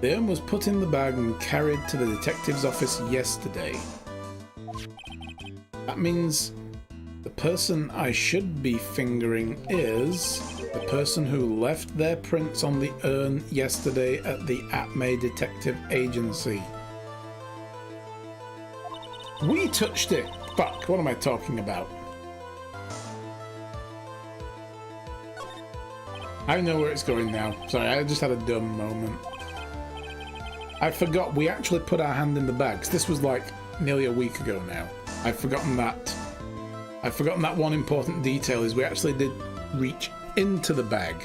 The urn was put in the bag and carried to the detective's office yesterday. That means the person I should be fingering is the person who left their prints on the urn yesterday at the Atmay Detective Agency. We touched it! Fuck, what am I talking about? I know where it's going now. Sorry, I just had a dumb moment. I forgot we actually put our hand in the bags. This was like nearly a week ago now. I've forgotten that. I've forgotten that one important detail is we actually did reach into the bag.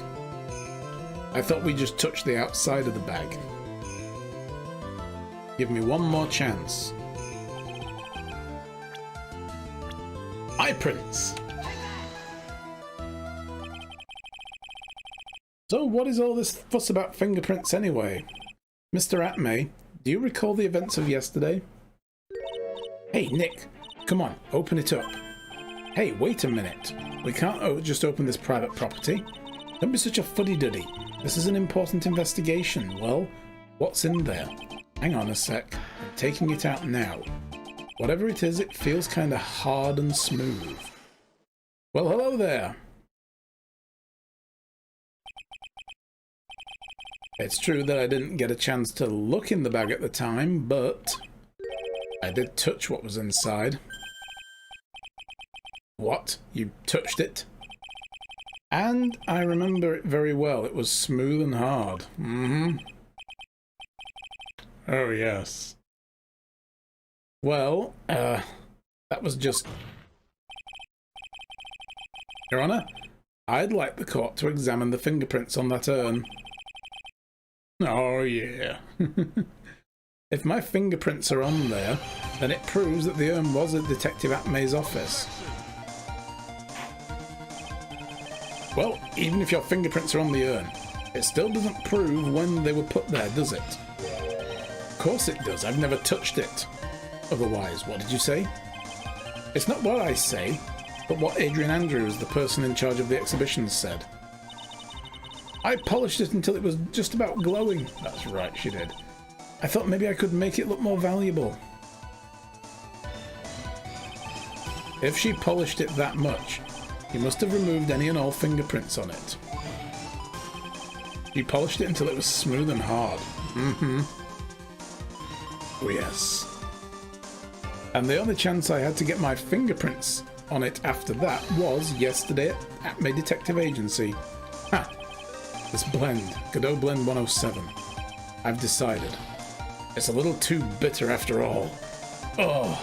I thought we just touched the outside of the bag. Give me one more chance. Eye prints. So what is all this fuss about fingerprints anyway? Mr. Atmay, do you recall the events of yesterday? Hey, Nick, come on, open it up. Hey, wait a minute. We can't just open this private property. Don't be such a fuddy-duddy. This is an important investigation. Well, what's in there? Hang on a sec. I'm taking it out now. Whatever it is, it feels kind of hard and smooth. Well, hello there. It's true that I didn't get a chance to look in the bag at the time, but I did touch what was inside. What? You touched it? And I remember it very well. It was smooth and hard. Mm-hmm. Oh, yes. Well, that was just... Your Honor, I'd like the court to examine the fingerprints on that urn. Oh, yeah. If my fingerprints are on there, then it proves that the urn was at Detective Atmay's office. Well, even if your fingerprints are on the urn, it still doesn't prove when they were put there, does it? Of course it does. I've never touched it. Otherwise, what did you say? It's not what I say, but what Adrian Andrews, the person in charge of the exhibition, said. I polished it until it was just about glowing. That's right, she did. I thought maybe I could make it look more valuable. If she polished it that much, you must have removed any and all fingerprints on it. She polished it until it was smooth and hard. Mm-hmm. Oh, yes. And the only chance I had to get my fingerprints on it after that was yesterday at Atmay Detective Agency. Ha! This blend, Godot Blend 107. I've decided. It's a little too bitter after all. Oh!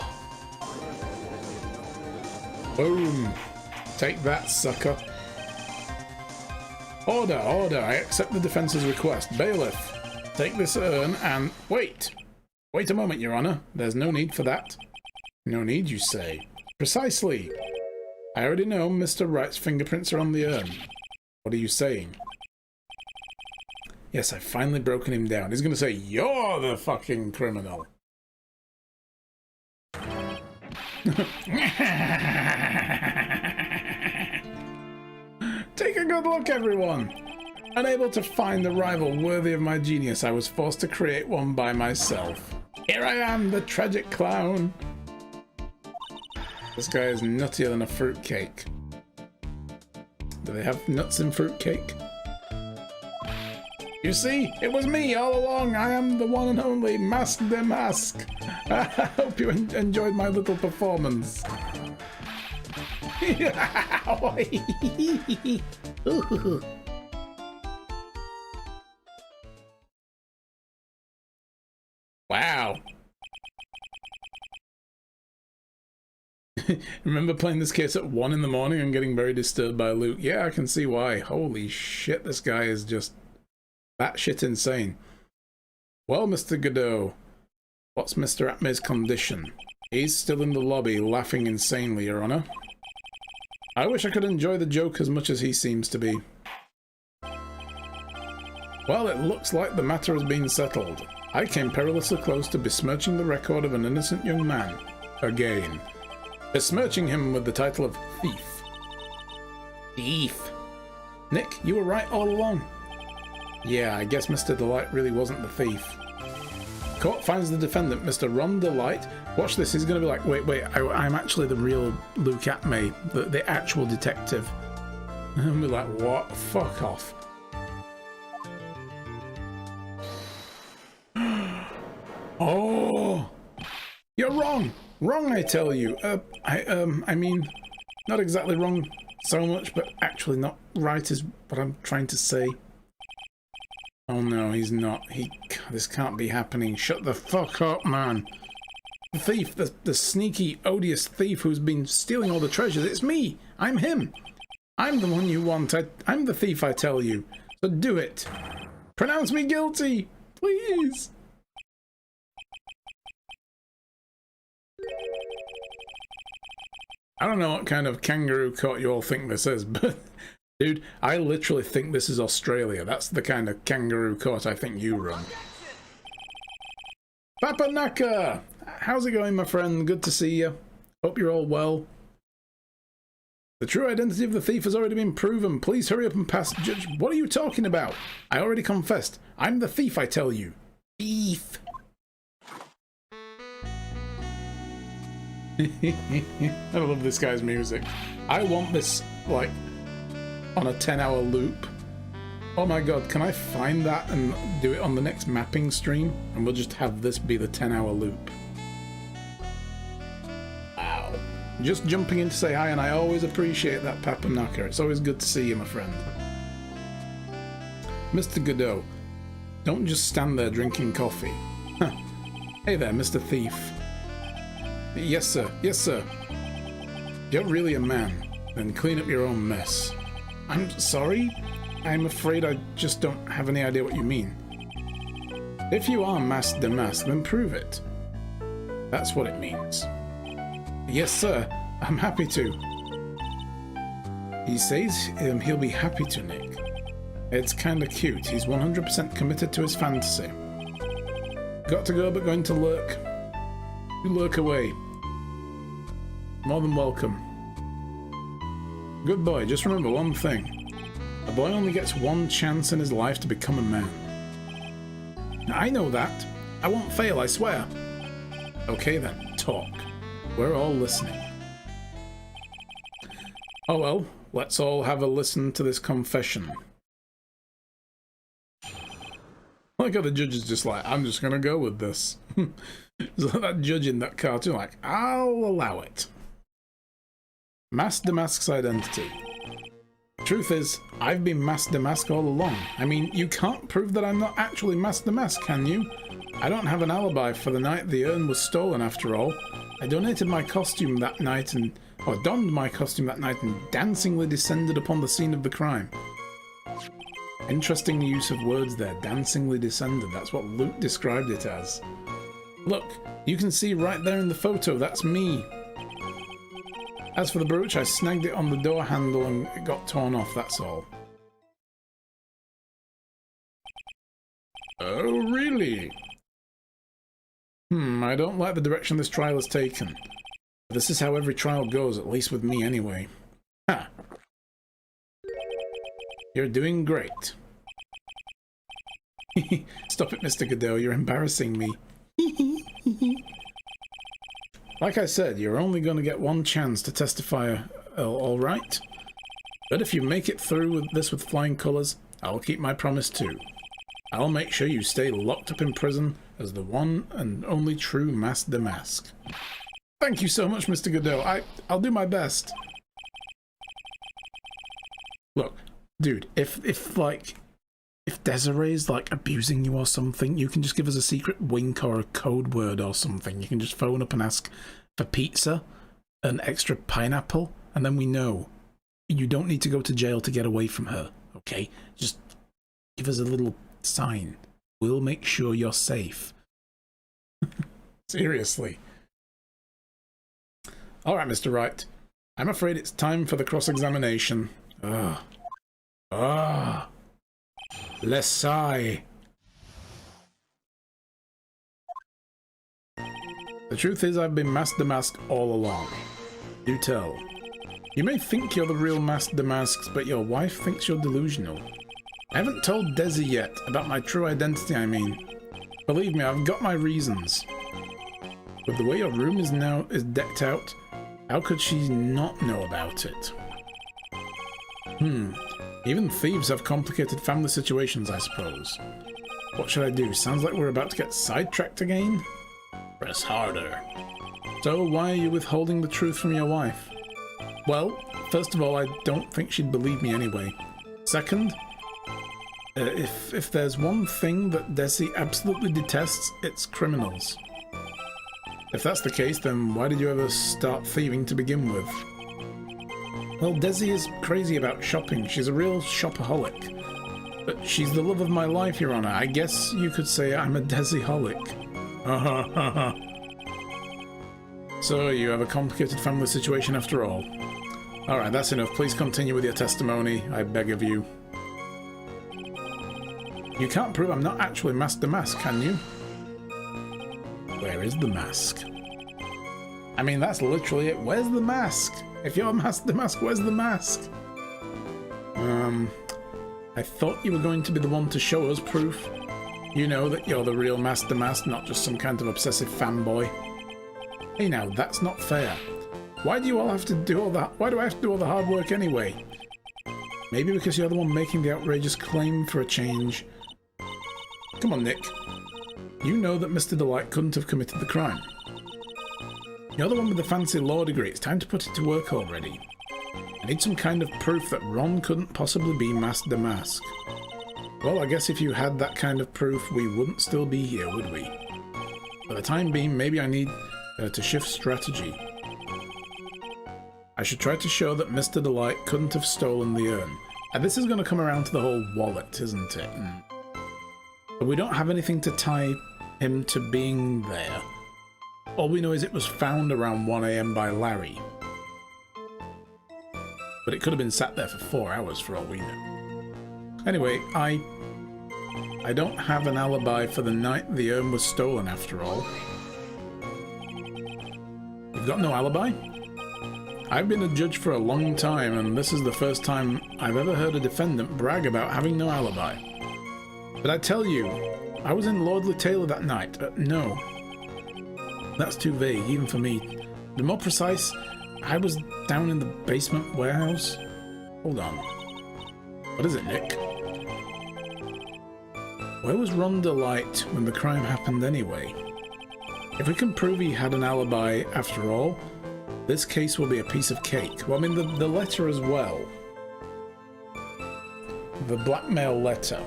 Boom! Take that, sucker. Order, order, I accept the defense's request. Bailiff, take this urn and... Wait! Wait a moment, Your Honor. There's no need for that. No need, you say? Precisely. I already know Mr. Wright's fingerprints are on the urn. What are you saying? Yes, I've finally broken him down. He's going to say, you're the fucking criminal. Take a good look, everyone. Unable to find a rival worthy of my genius, I was forced to create one by myself. Here I am, the tragic clown. This guy is nuttier than a fruitcake. Do they have nuts in fruitcake? You see, it was me all along. I am the one and only Mask the Mask. I hope you enjoyed my little performance. Wow. Remember playing this case at 1 in the morning and getting very disturbed by Luke? Yeah, I can see why. Holy shit, this guy is just batshit insane. Well, Mr. Godot, what's Mr. Atmay's condition? He's still in the lobby, laughing insanely, Your Honor. I wish I could enjoy the joke as much as he seems to be. Well, it looks like the matter has been settled. I came perilously close to besmirching the record of an innocent young man. Again. Besmirching him with the title of thief. Thief. Nick, you were right all along. Yeah, I guess Mr. Delight really wasn't the thief. Court finds the defendant, Mr. Ron Delight. Watch this, he's going to be like, wait, I'm actually the real Luke Atmay, the actual detective. And we're like, what? Fuck off. Oh, you're wrong. Wrong, I tell you. I mean, not exactly wrong so much, but actually not right is what I'm trying to say. Oh no, he's not. This can't be happening. Shut the fuck up, man. The thief, the sneaky, odious thief who's been stealing all the treasures. It's me. I'm him. I'm the one you want. I'm the thief, I tell you. So do it. Pronounce me guilty, please. I don't know what kind of kangaroo court you all think this is, but dude, I literally think this is Australia. That's the kind of kangaroo court I think you run. Papa Naka! How's it going, my friend? Good to see you. Hope you're all well. The true identity of the thief has already been proven. Please hurry up and pass judge. What are you talking about? I already confessed. I'm the thief, I tell you. Thief. I love this guy's music. I want this, like, on a 10-hour loop. Oh my god, can I find that and do it on the next mapping stream? And we'll just have this be the 10-hour loop. Wow. Just jumping in to say hi, and I always appreciate that, Papa Naka. It's always good to see you, my friend. Mr. Godot, don't just stand there drinking coffee. Hey there, Mr. Thief. Yes, sir. Yes, sir. You're really a man. Then clean up your own mess. I'm sorry? I'm afraid I just don't have any idea what you mean. If you are Mask Damask, then prove it. That's what it means. Yes, sir. I'm happy to. He says he'll be happy to, Nick. It's kinda cute. He's 100% committed to his fantasy. Got to go, but going to lurk. You lurk away. More than welcome. Good boy, just remember one thing. A boy only gets one chance in his life to become a man. I know that. I won't fail, I swear. Okay then, talk. We're all listening. Oh well, let's all have a listen to this confession. I like how the judge is just like, I'm just gonna go with this. It's like that judge in that cartoon, like, I'll allow it. Mask Damask's identity. Truth is, I've been Mask Damask all along. I mean, you can't prove that I'm not actually Mask Damask, can you? I don't have an alibi for the night the urn was stolen, after all. I donated my costume that night or donned my costume that night and dancingly descended upon the scene of the crime. Interesting use of words there, dancingly descended. That's what Luke described it as. Look, you can see right there in the photo, that's me. As for the brooch, I snagged it on the door handle and it got torn off, that's all. Oh, really? I don't like the direction this trial has taken. But this is how every trial goes, at least with me anyway. Ha! You're doing great. Stop it, Mr. Godot, you're embarrassing me. Like I said, you're only going to get one chance to testify, alright? But if you make it through with this with flying colours, I'll keep my promise too. I'll make sure you stay locked up in prison as the one and only true Mask Damask. Thank you so much, Mr. Godot. I'll do my best. Look, dude, if Desiree's like abusing you or something, you can just give us a secret wink or a code word or something. You can just phone up and ask for pizza, an extra pineapple, and then we know. You don't need to go to jail to get away from her, okay? Just give us a little sign. We'll make sure you're safe. Seriously. Alright, Mr. Wright. I'm afraid it's time for the cross-examination. Let's sigh. The truth is, I've been Mask Damask all along. Do tell. You may think you're the real Mask Damask, but your wife thinks you're delusional. I haven't told Desi yet, about my true identity, I mean. Believe me, I've got my reasons. With the way your room is decked out, how could she not know about it? Even thieves have complicated family situations, I suppose. What should I do? Sounds like we're about to get sidetracked again? Press harder. So, why are you withholding the truth from your wife? Well, first of all, I don't think she'd believe me anyway. Second, if there's one thing that Desi absolutely detests, it's criminals. If that's the case, then why did you ever start thieving to begin with? Well, Desi is crazy about shopping. She's a real shopaholic. But she's the love of my life, Your Honor. I guess you could say I'm a Desi-holic. So, you have a complicated family situation after all. Alright, that's enough. Please continue with your testimony, I beg of you. You can't prove I'm not actually Master Mask, can you? Where is the mask? I mean, that's literally it. Where's the mask? If you're Master Mask, where's the mask? I thought you were going to be the one to show us proof. You know that you're the real Master Mask, not just some kind of obsessive fanboy. Hey now, that's not fair. Why do you all have to do all that? Why do I have to do all the hard work anyway? Maybe because you're the one making the outrageous claim for a change. Come on, Nick. You know that Mr. Delight couldn't have committed the crime. You're the one with the fancy law degree. It's time to put it to work already. I need some kind of proof that Ron couldn't possibly be Master Mask. Well, I guess if you had that kind of proof, we wouldn't still be here, would we? For the time being, maybe I need to shift strategy. I should try to show that Mr. Delight couldn't have stolen the urn. And this is going to come around to the whole wallet, isn't it? But we don't have anything to tie him to being there. All we know is it was found around 1 AM by Larry. But it could have been sat there for 4 hours for all we know. Anyway, I don't have an alibi for the night the urn was stolen after all. You've got no alibi? I've been a judge for a long time, and this is the first time I've ever heard a defendant brag about having no alibi. But I tell you, I was in Lordly Taylor that night. No. That's too vague, even for me. To be more precise, I was down in the basement warehouse. Hold on. What is it, Nick? Where was Ron Delight when the crime happened anyway? If we can prove he had an alibi after all, this case will be a piece of cake. Well, I mean, the letter as well. The blackmail letter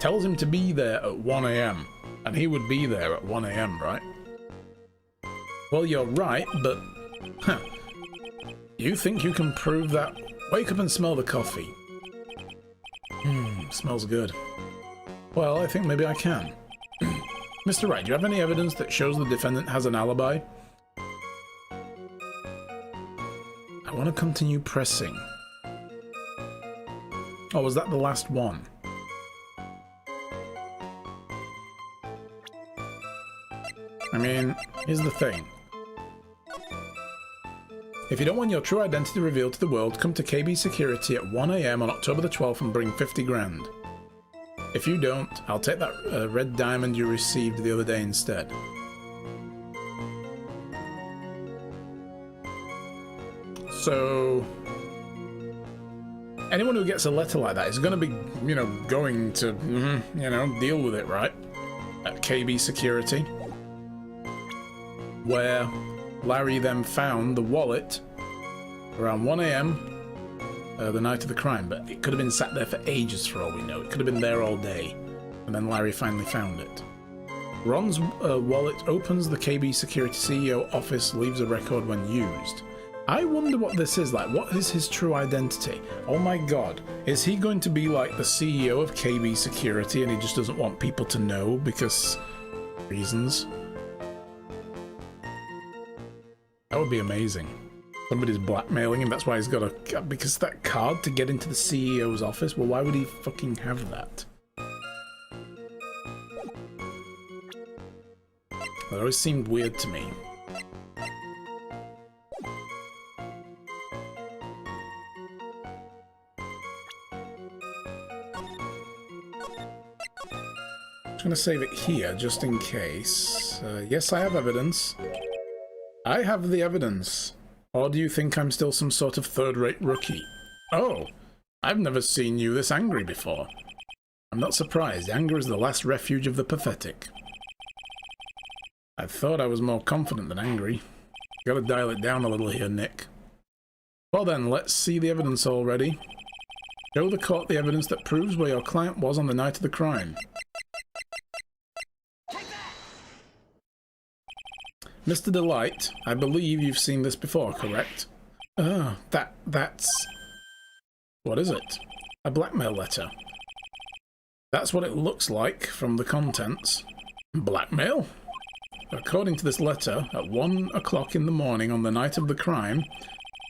tells him to be there at 1 AM, and he would be there at 1 AM, right? Well, you're right, but you think you can prove that? Wake up and smell the coffee. Smells good. Well, I think maybe I can. Mr. Wright, do you have any evidence that shows the defendant has an alibi? I want to continue pressing. Oh, was that the last one? I mean, here's the thing. If you don't want your true identity revealed to the world, come to KB Security at 1 AM on October the 12th and bring 50 grand. If you don't, I'll take that red diamond you received the other day instead. So, anyone who gets a letter like that is going to be, going to, deal with it, right? At KB Security, where Larry then found the wallet around 1 AM the night of the crime, but it could have been sat there for ages for all we know. It could have been there all day, and then Larry finally found it. Ron's wallet opens the KB Security CEO office, leaves a record when used. I wonder what this is like. What is his true identity? Oh my god. Is he going to be like the CEO of KB Security and he just doesn't want people to know because reasons? That would be amazing. Somebody's blackmailing him, that's why he's got a... Because that card to get into the CEO's office? Well, why would he fucking have that? That always seemed weird to me. going to save it here, just in case. Yes, I have evidence. I have the evidence. Or do you think I'm still some sort of third-rate rookie? Oh, I've never seen you this angry before. I'm not surprised. Anger is the last refuge of the pathetic. I thought I was more confident than angry. Gotta dial it down a little here, Nick. Well then, let's see the evidence already. Show the court the evidence that proves where your client was on the night of the crime. Mr. Delight, I believe you've seen this before, correct? Oh, that's... What is it? A blackmail letter. That's what it looks like from the contents. Blackmail? According to this letter, at 1 o'clock in the morning on the night of the crime,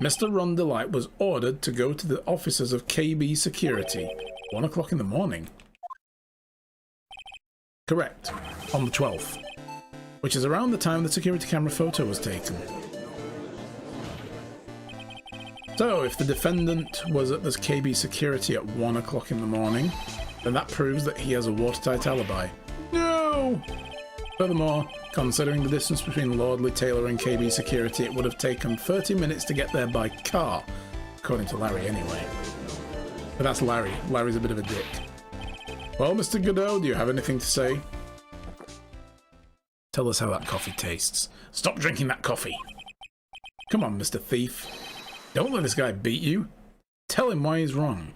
Mr. Ron Delight was ordered to go to the offices of KB Security. 1 o'clock in the morning? Correct. On the 12th. Which is around the time the security camera photo was taken. So, if the defendant was at this KB Security at 1 o'clock in the morning, then that proves that he has a watertight alibi. No! Furthermore, considering the distance between Lordley Taylor and KB Security, it would have taken 30 minutes to get there by car. According to Larry, anyway. But that's Larry. Larry's a bit of a dick. Well, Mr. Godot, do you have anything to say? Tell us how that coffee tastes. Stop drinking that coffee! Come on, Mr. Thief. Don't let this guy beat you. Tell him why he's wrong.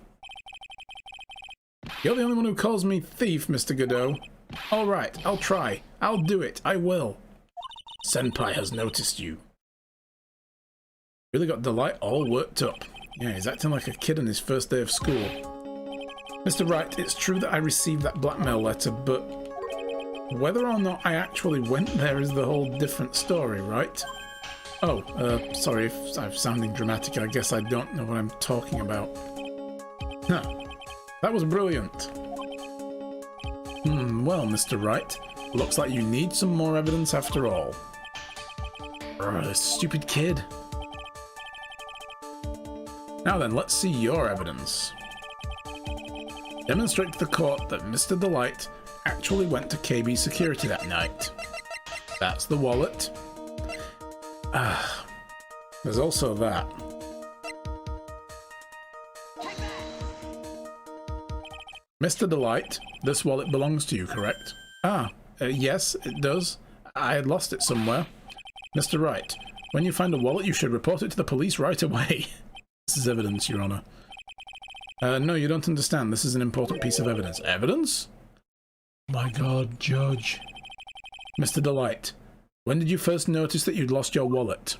You're the only one who calls me thief, Mr. Godot. Alright, I'll try. I'll do it. I will. Senpai has noticed you. Really got Delight all worked up. Yeah, he's acting like a kid on his first day of school. Mr. Wright, it's true that I received that blackmail letter, but whether or not I actually went there is the whole different story, right? Oh, sorry if I'm sounding dramatic. I guess I don't know what I'm talking about. Huh. That was brilliant. Well, Mr. Wright, looks like you need some more evidence after all. This stupid kid. Now then, let's see your evidence. Demonstrate to the court that Mr. Delight actually went to KB Security that night. That's the wallet. There's also that. Mr. Delight, this wallet belongs to you, correct? Yes, it does. I had lost it somewhere. Mr. Wright, when you find a wallet, you should report it to the police right away. This is evidence, Your Honor. No, you don't understand. This is an important piece of evidence. Evidence? My God, Judge. Mr. Delight, when did you first notice that you'd lost your wallet?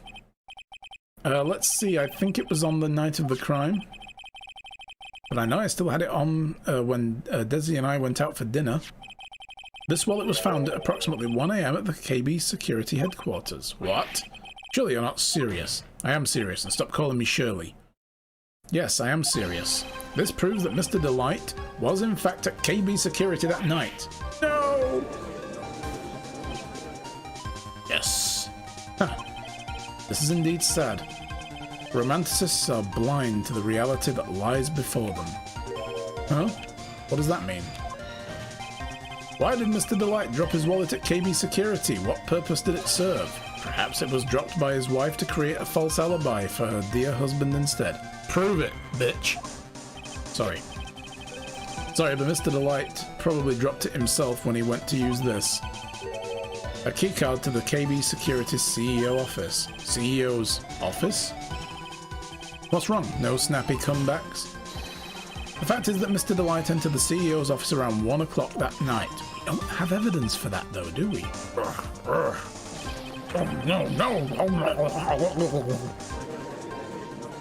Let's see. I think it was on the night of the crime. But I know I still had it on when Desi and I went out for dinner. This wallet was found at approximately 1 AM at the KB Security headquarters. What? Surely you're not serious. I am serious, and stop calling me Shirley. Yes, I am serious. This proves that Mr. Delight was in fact at KB Security that night. No! Yes. Huh. This is indeed sad. Romanticists are blind to the reality that lies before them. Huh? What does that mean? Why did Mr. Delight drop his wallet at KB Security? What purpose did it serve? Perhaps it was dropped by his wife to create a false alibi for her dear husband instead. Prove it, bitch. Sorry, but Mr. Delight probably dropped it himself when he went to use this. A keycard to the KB Security CEO office. CEO's office? What's wrong? No snappy comebacks? The fact is that Mr. Delight entered the CEO's office around 1 o'clock that night. We don't have evidence for that though, do we? Oh, no.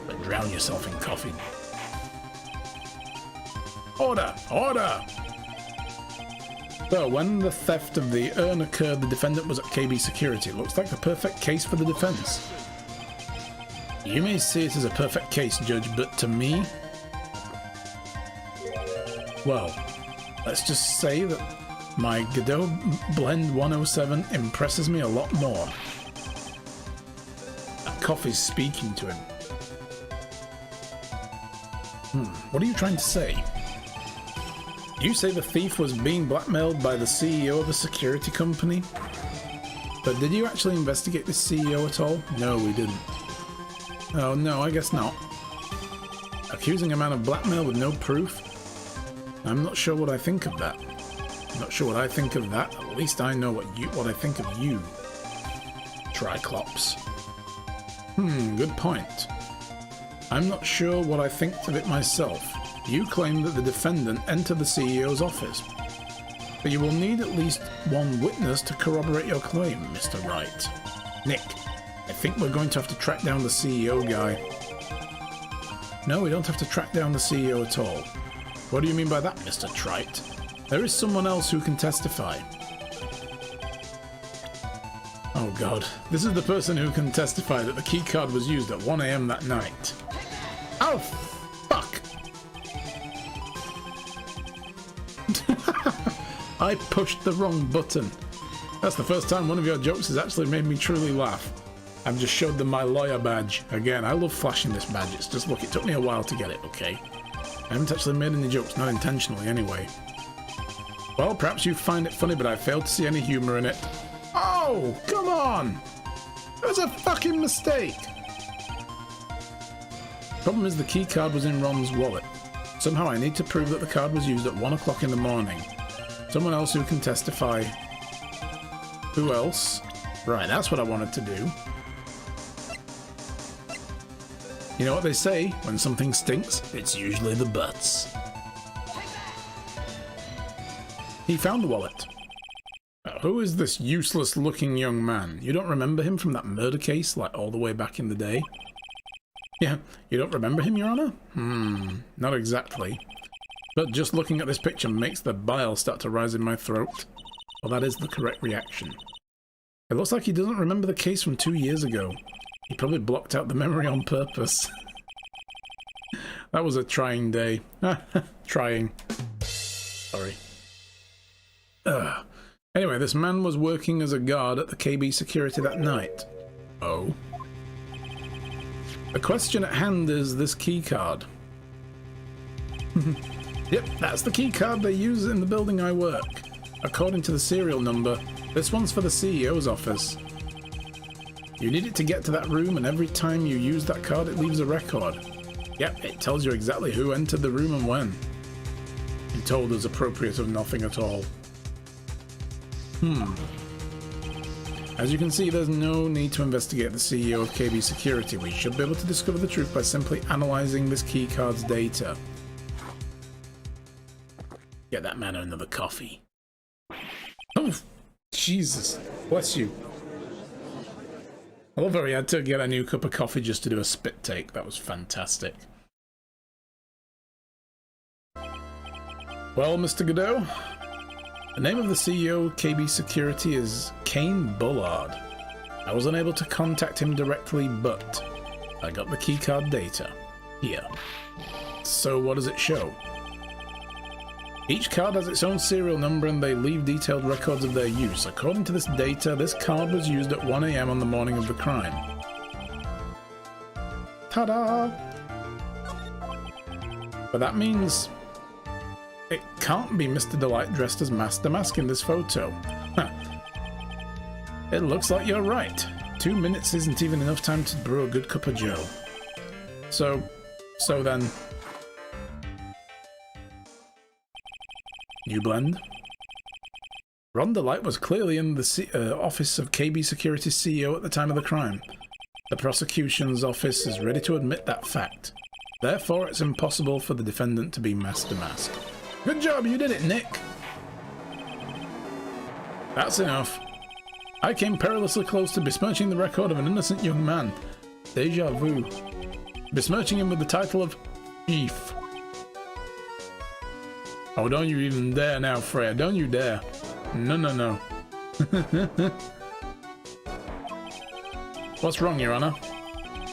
But drown yourself in coffee. Order! So, when the theft of the urn occurred, the defendant was at KB Security. It looks like the perfect case for the defense. You may see it as a perfect case, Judge, but to me... Well, let's just say that my Godot Blend 107 impresses me a lot more. That coffee's speaking to him. What are you trying to say? You say the thief was being blackmailed by the CEO of a security company? But did you actually investigate the CEO at all? No, we didn't. Oh, no, I guess not. Accusing a man of blackmail with no proof? I'm not sure what I think of that. I'm not sure what I think of that. At least I know what I think of you. Triclops. Good point. I'm not sure what I think of it myself. You claim that the defendant entered the CEO's office, but you will need at least one witness to corroborate your claim, Mr. Wright. Nick, I think we're going to have to track down the CEO guy. No, we don't have to track down the CEO at all. What do you mean by that, Mr. Trite? There is someone else who can testify. Oh god, this is the person who can testify that the keycard was used at 1 AM that night. Oh, fuck! I pushed the wrong button. That's the first time one of your jokes has actually made me truly laugh. I've just showed them my lawyer badge. Again, I love flashing this badge. It's just, look, it took me a while to get it, okay? I haven't actually made any jokes, not intentionally anyway. Well, perhaps you find it funny, but I failed to see any humor in it. Oh, come on! That was a fucking mistake! Problem is the key card was in Ron's wallet. Somehow I need to prove that the card was used at 1 o'clock in the morning. Someone else who can testify. Who else? Right, that's what I wanted to do. You know what they say, when something stinks, it's usually the butts. He found the wallet. Who is this useless looking young man? You don't remember him from that murder case, like all the way back in the day? Yeah, you don't remember him, Your Honor? Not exactly. But just looking at this picture makes the bile start to rise in my throat. Well, that is the correct reaction. It looks like he doesn't remember the case from 2 years ago. He probably blocked out the memory on purpose. That was a trying day. Trying. Sorry. Anyway, this man was working as a guard at the KB security that night. Oh. The question at hand is this key card. Yep, that's the key card they use in the building I work. According to the serial number, this one's for the CEO's office. You need it to get to that room, and every time you use that card, it leaves a record. Yep, it tells you exactly who entered the room and when. He told us appropriate of nothing at all. As you can see, there's no need to investigate the CEO of KB Security. We should be able to discover the truth by simply analysing this keycard's data. Get that man another coffee. Oh, Jesus. Bless you. I love how he had to get a new cup of coffee just to do a spit take. That was fantastic. Well, Mr. Godot, the name of the CEO of KB Security is Kane Bullard. I was unable to contact him directly, but I got the keycard data. Here. So what does it show? Each card has its own serial number and they leave detailed records of their use. According to this data, this card was used at 1 AM on the morning of the crime. Ta-da! But that means it can't be Mr. Delight dressed as Master Mask in this photo. Huh. It looks like you're right. 2 minutes isn't even enough time to brew a good cup of joe. So then... New blend. Ron Delight was clearly in the office of KB Security's CEO at the time of the crime. The prosecution's office is ready to admit that fact. Therefore, it's impossible for the defendant to be Master Mask. Good job, you did it, Nick! That's enough. I came perilously close to besmirching the record of an innocent young man. Deja vu. Besmirching him with the title of Chief. Oh, don't you even dare now, Freya. Don't you dare. No, no, no. What's wrong, Your Honor?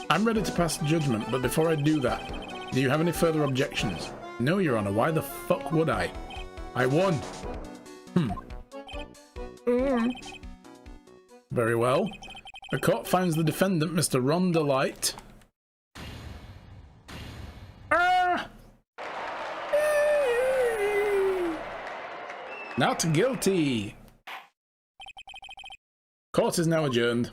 I'm ready to pass judgment, but before I do that, do you have any further objections? No, Your Honor. Why the fuck would I? I won. Very well. The court finds the defendant, Mr. Ron Delight. Not guilty. Court is now adjourned.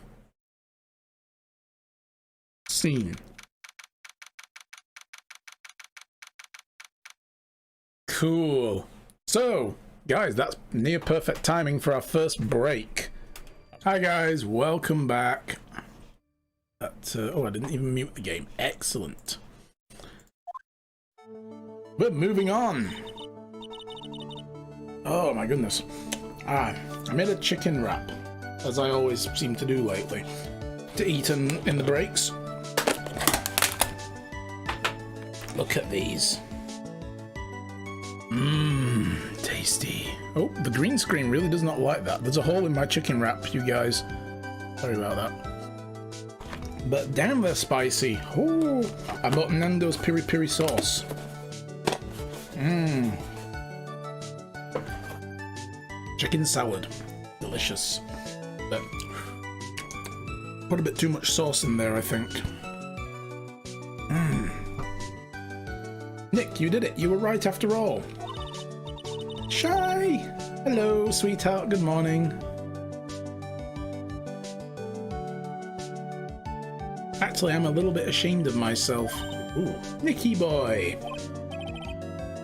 Scene. Cool. So, guys, that's near perfect timing for our first break. Hi guys, welcome back. Oh, I didn't even mute the game. Excellent. We're moving on. Oh my goodness. I made a chicken wrap, as I always seem to do lately, to eat in the breaks. Look at these. Mmm, tasty. Oh, the green screen really does not like that. There's a hole in my chicken wrap, you guys. Sorry about that. But damn, they're spicy. Oh, I bought Nando's piri piri sauce. Mmm. Chicken salad. Delicious. But put a bit too much sauce in there, I think. Mmm. Nick, you did it. You were right after all. Shy! Hello, sweetheart. Good morning. Actually, I'm a little bit ashamed of myself. Ooh, Nicky boy.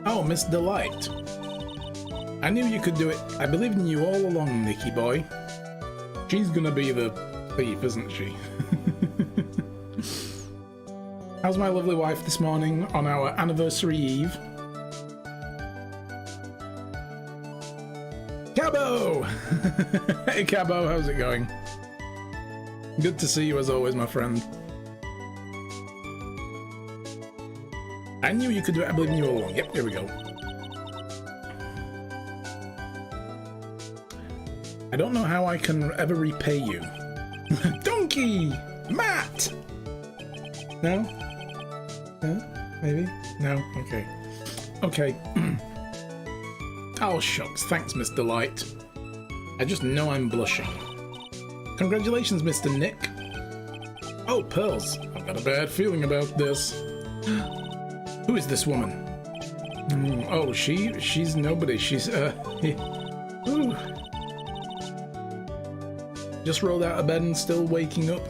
Oh, Miss Delight. I knew you could do it. I believed in you all along, Nicky boy. She's gonna be the thief, isn't she? How's my lovely wife this morning on our anniversary eve? Cabo! Hey Cabo, how's it going? Good to see you as always, my friend. I knew you could do it, I believe in you all along. Yep, here we go. I don't know how I can ever repay you. Donkey! Matt! No? No? Maybe? No? Okay. Okay. Oh, shucks. Thanks, Miss Delight. I just know I'm blushing. Congratulations, Mr. Nick. Oh, Pearls. I've got a bad feeling about this. Who is this woman? Oh, she's nobody. She's, ooh. Just rolled out of bed and still waking up.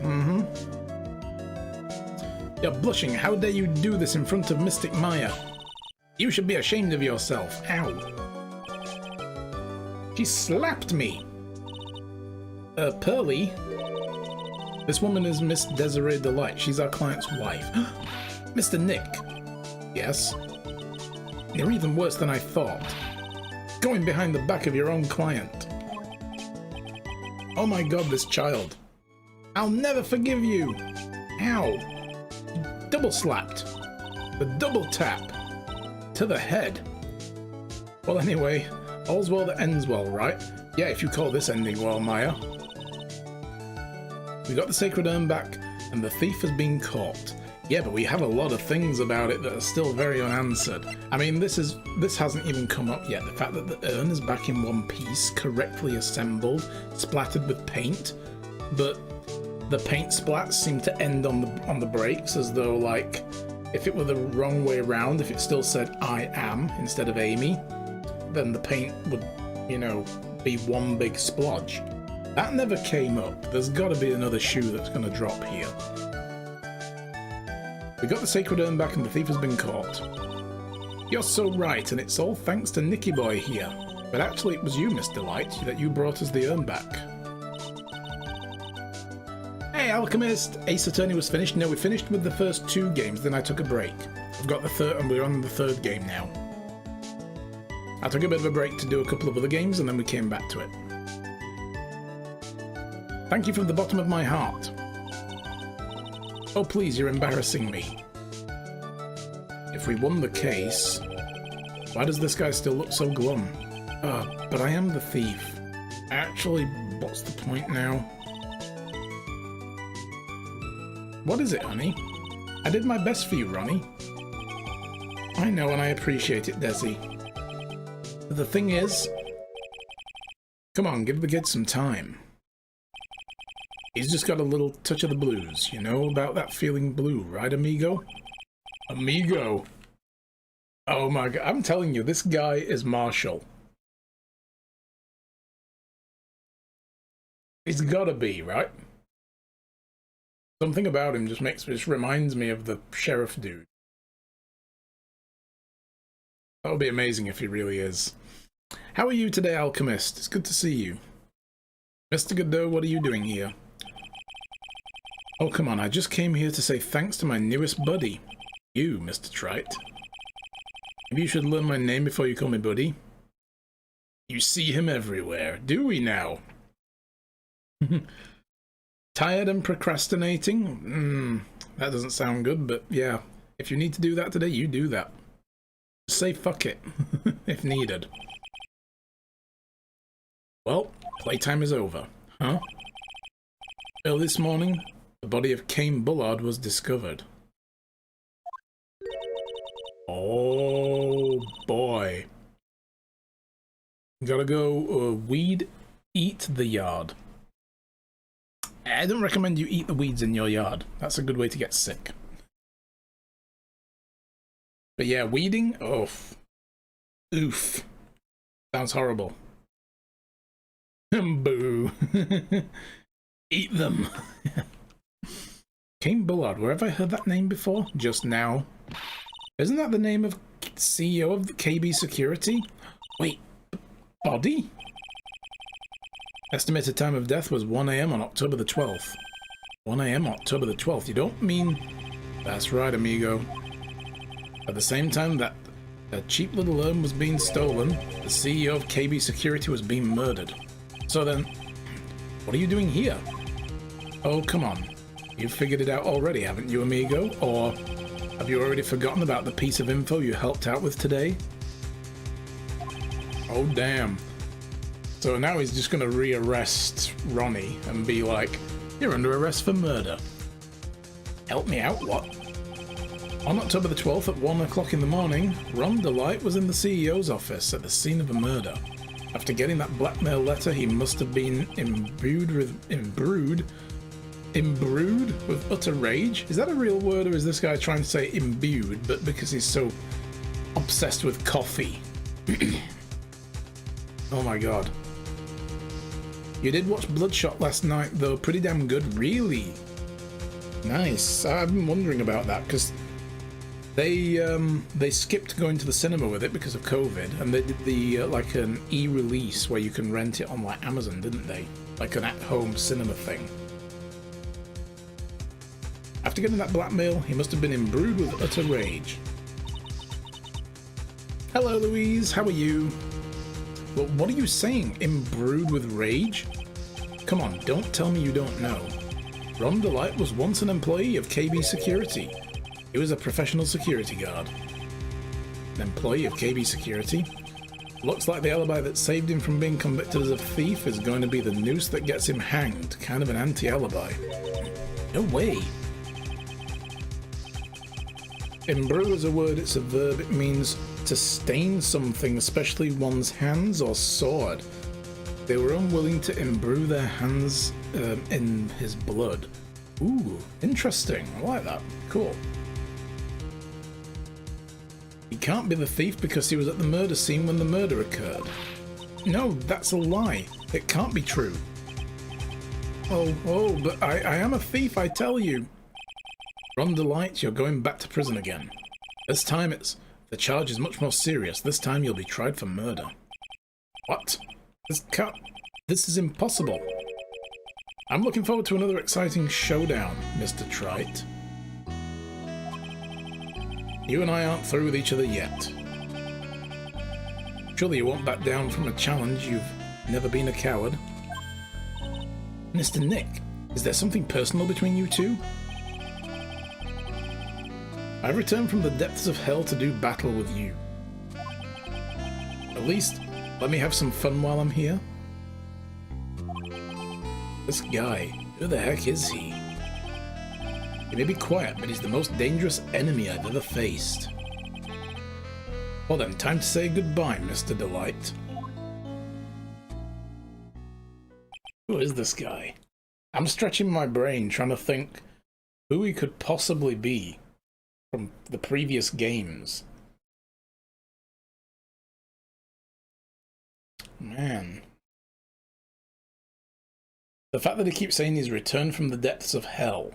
You're blushing. How dare you do this in front of Mystic Maya? You should be ashamed of yourself. Ow. She slapped me. Pearly? This woman is Miss Desiree Delight. She's our client's wife. Mr. Nick. Yes? You're even worse than I thought. Going behind the back of your own client. Oh my god, this child. I'll never forgive you. Ow. Double slapped. The double tap. To the head. Well, anyway, all's well that ends well, right? Yeah, if you call this ending well, Maya. We got the sacred urn back, and the thief has been caught. Yeah, but we have a lot of things about it that are still very unanswered. I mean, this hasn't even come up yet. The fact that the urn is back in one piece, correctly assembled, splattered with paint, but the paint splats seem to end on the breaks, as though, like, if it were the wrong way around, if it still said I am instead of Amy, then the paint would, you know, be one big splodge. That never came up. There's got to be another shoe that's going to drop here. We got the sacred urn back and the thief has been caught. You're so right, and it's all thanks to Nicky Boy here. But actually it was you, Miss Delight, that you brought us the urn back. Hey, Alchemist! Ace Attorney was finished. No, we finished with the first 2 games, then I took a break. I've got the third, and we're on the 3rd game now. I took a bit of a break to do a couple of other games, and then we came back to it. Thank you from the bottom of my heart. Oh please, you're embarrassing me. If we won the case... Why does this guy still look so glum? But I am the thief. Actually, what's the point now? What is it, honey? I did my best for you, Ronnie. I know, and I appreciate it, Desi. But the thing is... Come on, give the kid some time. He's just got a little touch of the blues, you know, about that feeling blue, right, amigo? Amigo! Oh my god, I'm telling you, this guy is Marshall. He's gotta be, right? Something about him just reminds me of the sheriff dude. That would be amazing if he really is. How are you today, Alchemist? It's good to see you. Mr. Godot, what are you doing here? Oh, come on, I just came here to say thanks to my newest buddy. You, Mr. Trite. Maybe you should learn my name before you call me buddy. You see him everywhere, do we now? Tired and procrastinating? That doesn't sound good, but yeah. If you need to do that today, you do that. Just say fuck it, if needed. Well, playtime is over, huh? Early this morning, the body of Cain Bullard was discovered. Oh boy. Gotta go weed eat the yard. I don't recommend you eat the weeds in your yard. That's a good way to get sick. But yeah, weeding? Oh. Oof. Sounds horrible. Boo. Eat them. Cain Bullard, where have I heard that name before? Just now. Isn't that the name of CEO of the KB Security? Wait, body? Estimated time of death was 1 AM on October the 12th. 1 AM October the 12th. You don't mean... That's right, amigo. At the same time that cheap little urn was being stolen, the CEO of KB Security was being murdered. So then, what are you doing here? Oh, come on. You've figured it out already, haven't you, amigo? Or have you already forgotten about the piece of info you helped out with today? Oh, damn. So now he's just going to rearrest Ronnie and be like, you're under arrest for murder. Help me out, what? On October the 12th at 1 o'clock in the morning, Ron DeLite was in the CEO's office at the scene of a murder. After getting that blackmail letter, he must have been imbued with utter rage? Is that a real word, or is this guy trying to say imbued, but because he's so obsessed with coffee? Oh my god. You did watch Bloodshot last night, though. Pretty damn good, really. Nice. I've been wondering about that, because they skipped going to the cinema with it because of COVID, and they did the like an e-release where you can rent it on like Amazon, didn't they? Like an at-home cinema thing. After getting that blackmail, he must have been imbrued with utter rage. Hello, Louise. How are you? Well, what are you saying? Imbrued with rage? Come on, don't tell me you don't know. Ron DeLite was once an employee of KB Security. He was a professional security guard. An employee of KB Security? Looks like the alibi that saved him from being convicted as a thief is going to be the noose that gets him hanged. Kind of an anti-alibi. No way. Imbue is a word, it's a verb, it means to stain something, especially one's hands or sword. They were unwilling to imbue their hands in his blood. Ooh, interesting. I like that. Cool. He can't be the thief because he was at the murder scene when the murder occurred. No, that's a lie. It can't be true. Oh, but I am a thief, I tell you. Ron DeLite, you're going back to prison again. This time the charge is much more serious. This time you'll be tried for murder. What? This is impossible. I'm looking forward to another exciting showdown, Mr. Trite. You and I aren't through with each other yet. Surely you won't back down from a challenge. You've never been a coward. Mr. Nick, is there something personal between you two? I've returned from the depths of hell to do battle with you. At least, let me have some fun while I'm here. This guy, who the heck is he? He may be quiet, but he's the most dangerous enemy I've ever faced. Well then, time to say goodbye, Mr. DeLite. Who is this guy? I'm stretching my brain trying to think who he could possibly be from the previous games. Man. The fact that he keeps saying he's returned from the depths of hell.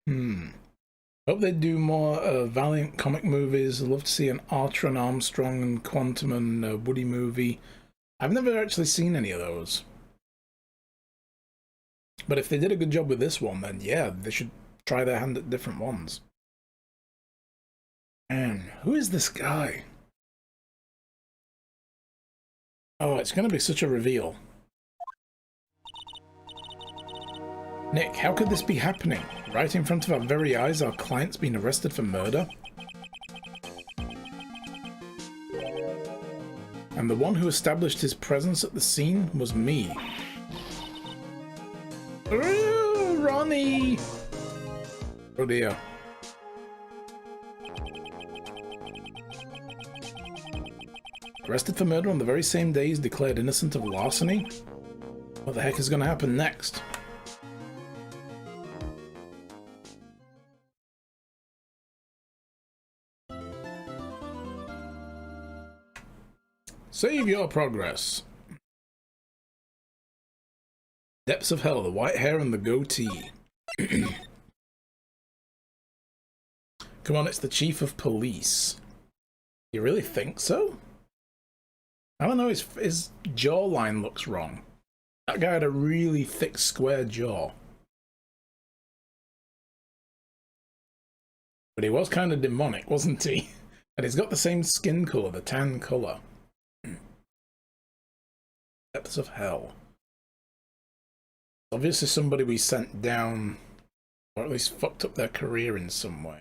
Hope they do more Valiant comic movies. I'd love to see an Archer Armstrong and Quantum and Woody movie. I've never actually seen any of those. But if they did a good job with this one, then yeah, they should try their hand at different ones. And who is this guy? Oh, it's going to be such a reveal. Nick, how could this be happening? Right in front of our very eyes, our client's been arrested for murder? And the one who established his presence at the scene was me. Ooh, Ronnie! Oh dear. Arrested for murder on the very same day he's declared innocent of larceny? What the heck is going to happen next? Save your progress. Depths of hell, the white hair and the goatee. Come on, it's the chief of police. You really think so? I don't know, his jawline looks wrong. That guy had a really thick, square jaw. But he was kind of demonic, wasn't he? And he's got the same skin colour, the tan colour. Depths of hell. Obviously somebody we sent down, or at least fucked up their career in some way.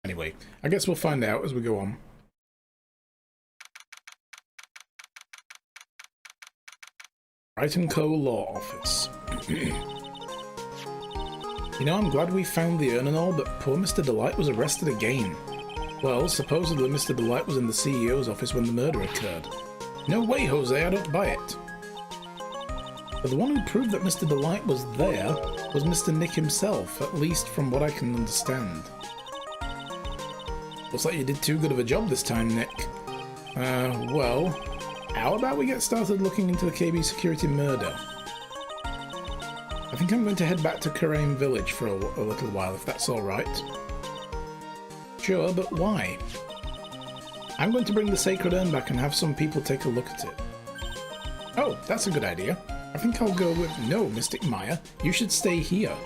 Anyway, I guess we'll find out as we go on. Wright & Co. Law Office. You know, I'm glad we found the urn and all, but poor Mr. Delight was arrested again. Well, supposedly Mr. Delight was in the CEO's office when the murder occurred. No way, Jose, I don't buy it. But the one who proved that Mr. Delight was there was Mr. Nick himself, at least from what I can understand. Looks like you did too good of a job this time, Nick. Well, how about we get started looking into the KB security murder? I think I'm going to head back to Karaim Village for a little while, if that's alright. Sure, but why? I'm going to bring the sacred urn back and have some people take a look at it. Oh, that's a good idea. I think I'll go with... No, Mystic Maya, you should stay here.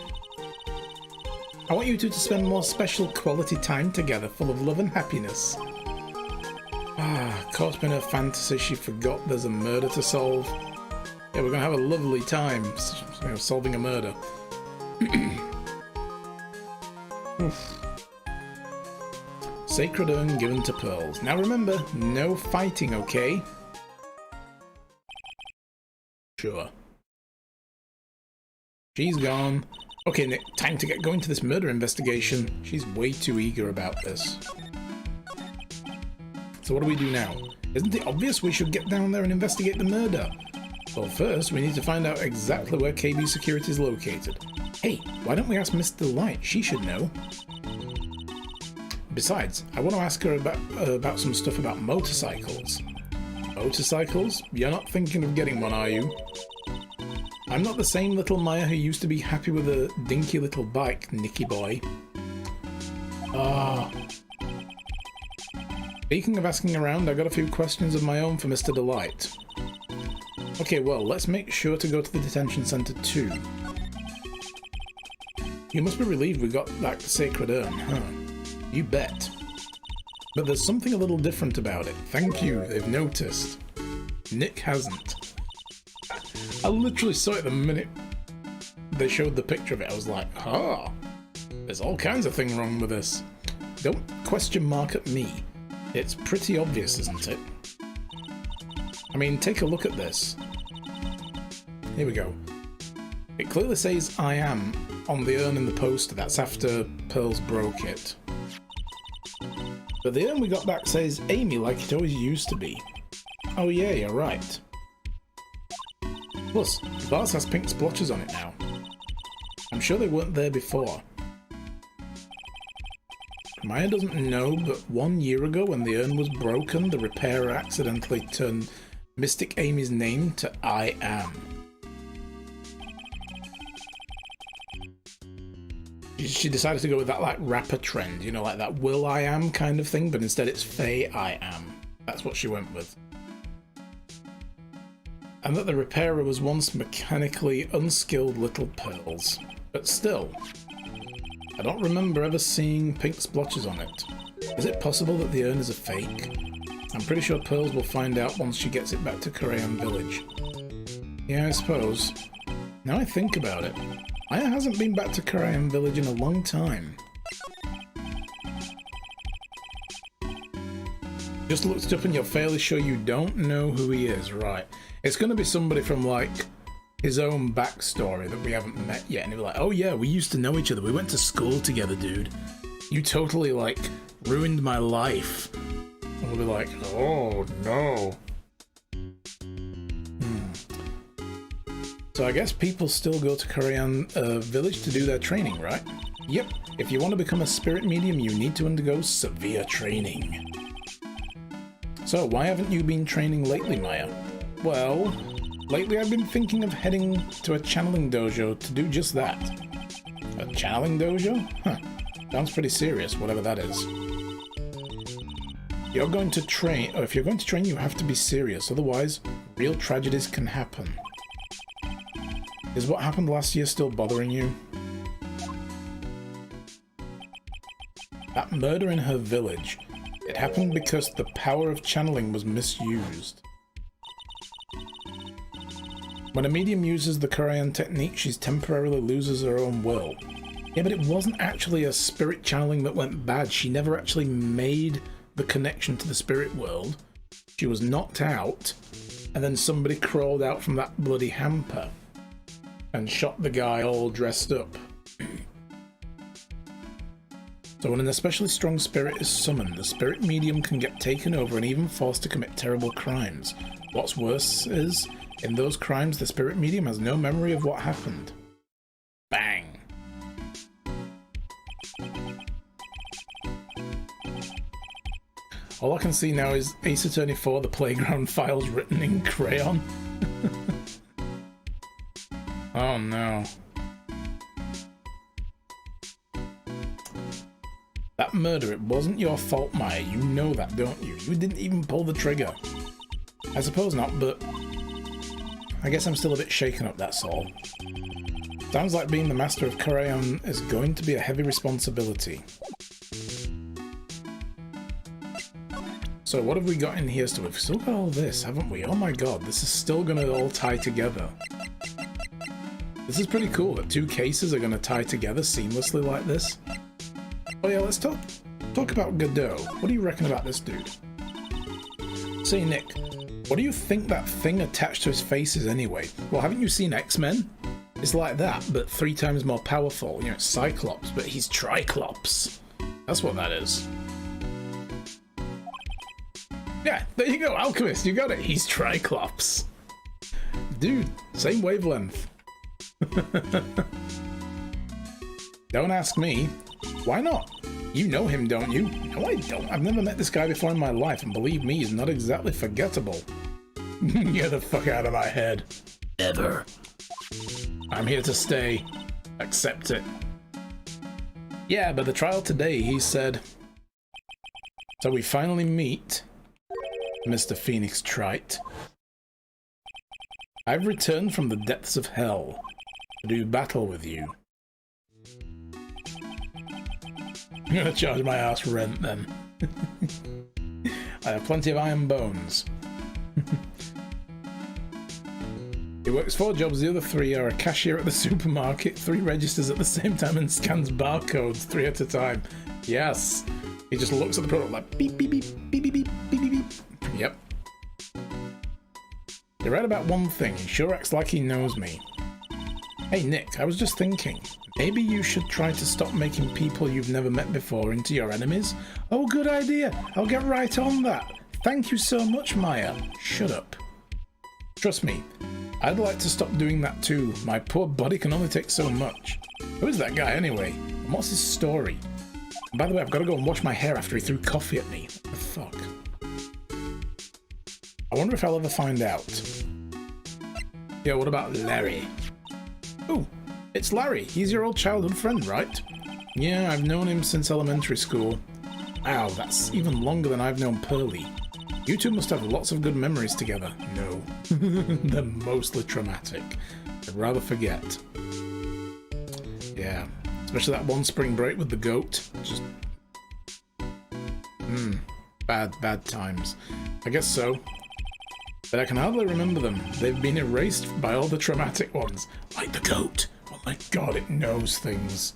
I want you two to spend more special quality time together, full of love and happiness. Caught up in her fantasy, she forgot there's a murder to solve. Yeah, we're gonna have a lovely time, you know, solving a murder. Sacred urn given to pearls. Now remember, no fighting, okay? Sure. She's gone. Okay, Nick, time to get going to this murder investigation. She's way too eager about this. So what do we do now? Isn't it obvious we should get down there and investigate the murder? Well, first, we need to find out exactly where KB Security is located. Hey, why don't we ask Miss Delight? She should know. Besides, I want to ask her about some stuff about motorcycles. Motorcycles? You're not thinking of getting one, are you? I'm not the same little Maya who used to be happy with a dinky little bike, Nicky boy. Speaking of asking around, I got a few questions of my own for Mr. Delight. Okay, well, let's make sure to go to the detention center too. You must be relieved we got back the sacred urn, huh? You bet. But there's something a little different about it. Thank you, they've noticed. Nick hasn't. I literally saw it the minute they showed the picture of it. I was like, there's all kinds of things wrong with this. Don't question mark at me. It's pretty obvious, isn't it? I mean, take a look at this. Here we go. It clearly says I am on the urn in the poster. That's after Pearls broke it. But the urn we got back says Amy like it always used to be. Oh yeah, you're right. Plus, the vase has pink splotches on it now. I'm sure they weren't there before. Maya doesn't know, but 1 year ago when the urn was broken, the repairer accidentally turned Mystic Amy's name to I Am. She decided to go with that like rapper trend, you know, like that Will I Am kind of thing, but instead it's Faye I Am. That's what she went with. And that the repairer was once mechanically unskilled little pearls. But still, I don't remember ever seeing pink splotches on it. Is it possible that the urn is a fake? I'm pretty sure Pearls will find out once she gets it back to Korean Village. Yeah, I suppose. Now I think about it, Maya hasn't been back to Korean Village in a long time. Just looked it up and you're fairly sure you don't know who he is, right? It's going to be somebody from, like, his own backstory that we haven't met yet. And he'll be like, oh yeah, we used to know each other. We went to school together, dude. You totally, like, ruined my life. And we'll be like, oh no. So I guess people still go to Korean Village to do their training, right? Yep. If you want to become a spirit medium, you need to undergo severe training. So, why haven't you been training lately, Maya? Well, lately I've been thinking of heading to a channeling dojo to do just that. A channeling dojo? Huh. Sounds pretty serious, whatever that is. You're going to train, or if you're going to train, you have to be serious, otherwise, real tragedies can happen. Is what happened last year still bothering you? That murder in her village. It happened because the power of channeling was misused. When a medium uses the Korean technique, she temporarily loses her own will. Yeah, but it wasn't actually a spirit channeling that went bad. She never actually made the connection to the spirit world. She was knocked out, and then somebody crawled out from that bloody hamper and shot the guy all dressed up. So when an especially strong spirit is summoned, the spirit medium can get taken over and even forced to commit terrible crimes. What's worse is, in those crimes, the spirit medium has no memory of what happened. Bang! All I can see now is Ace Attorney 4, the playground files written in crayon. Oh no. That murder, it wasn't your fault, Maya. You know that, don't you? You didn't even pull the trigger. I suppose not, but I guess I'm still a bit shaken up, that's all. Sounds like being the master of Korean is going to be a heavy responsibility. So what have we got in here still? We've still got all this, haven't we? Oh my god, this is still going to all tie together. This is pretty cool that two cases are going to tie together seamlessly like this. Oh yeah, let's talk about Godot. What do you reckon about this dude? Say, Nick, what do you think that thing attached to his face is anyway? Well, haven't you seen X-Men? It's like that, but 3 times more powerful. You know, it's Cyclops, but he's Triclops. That's what that is. Yeah, there you go, Alchemist, you got it. He's Triclops. Dude, same wavelength. Don't ask me. Why not? You know him, don't you? No, I don't. I've never met this guy before in my life, and believe me, he's not exactly forgettable. Get the fuck out of my head. Ever. I'm here to stay. Accept it. Yeah, but the trial today, he said. So we finally meet Mr. Phoenix Wright. I've returned from the depths of hell to do battle with you. I'm gonna charge my ass rent then. I have plenty of iron bones. He works 4 jobs, the other 3 are a cashier at the supermarket, 3 registers at the same time and scans barcodes 3 at a time. Yes. He just looks at the product like beep beep beep beep beep beep beep beep beep. Yep. You're right about one thing, he sure acts like he knows me. Hey Nick, I was just thinking, maybe you should try to stop making people you've never met before into your enemies? Oh, good idea. I'll get right on that. Thank you so much, Maya. Shut up. Trust me, I'd like to stop doing that too. My poor body can only take so much. Who is that guy anyway? And what's his story? By the way, I've got to go and wash my hair after he threw coffee at me. What the fuck? I wonder if I'll ever find out. Yeah, what about Larry? Ooh, it's Larry. He's your old childhood friend, right? Yeah, I've known him since elementary school. Wow, that's even longer than I've known Pearly. You two must have lots of good memories together. No, they're mostly traumatic. I'd rather forget. Yeah, especially that one spring break with the goat. Just... bad times. I guess so. But I can hardly remember them. They've been erased by all the traumatic ones. Like the goat. Oh my god, it knows things.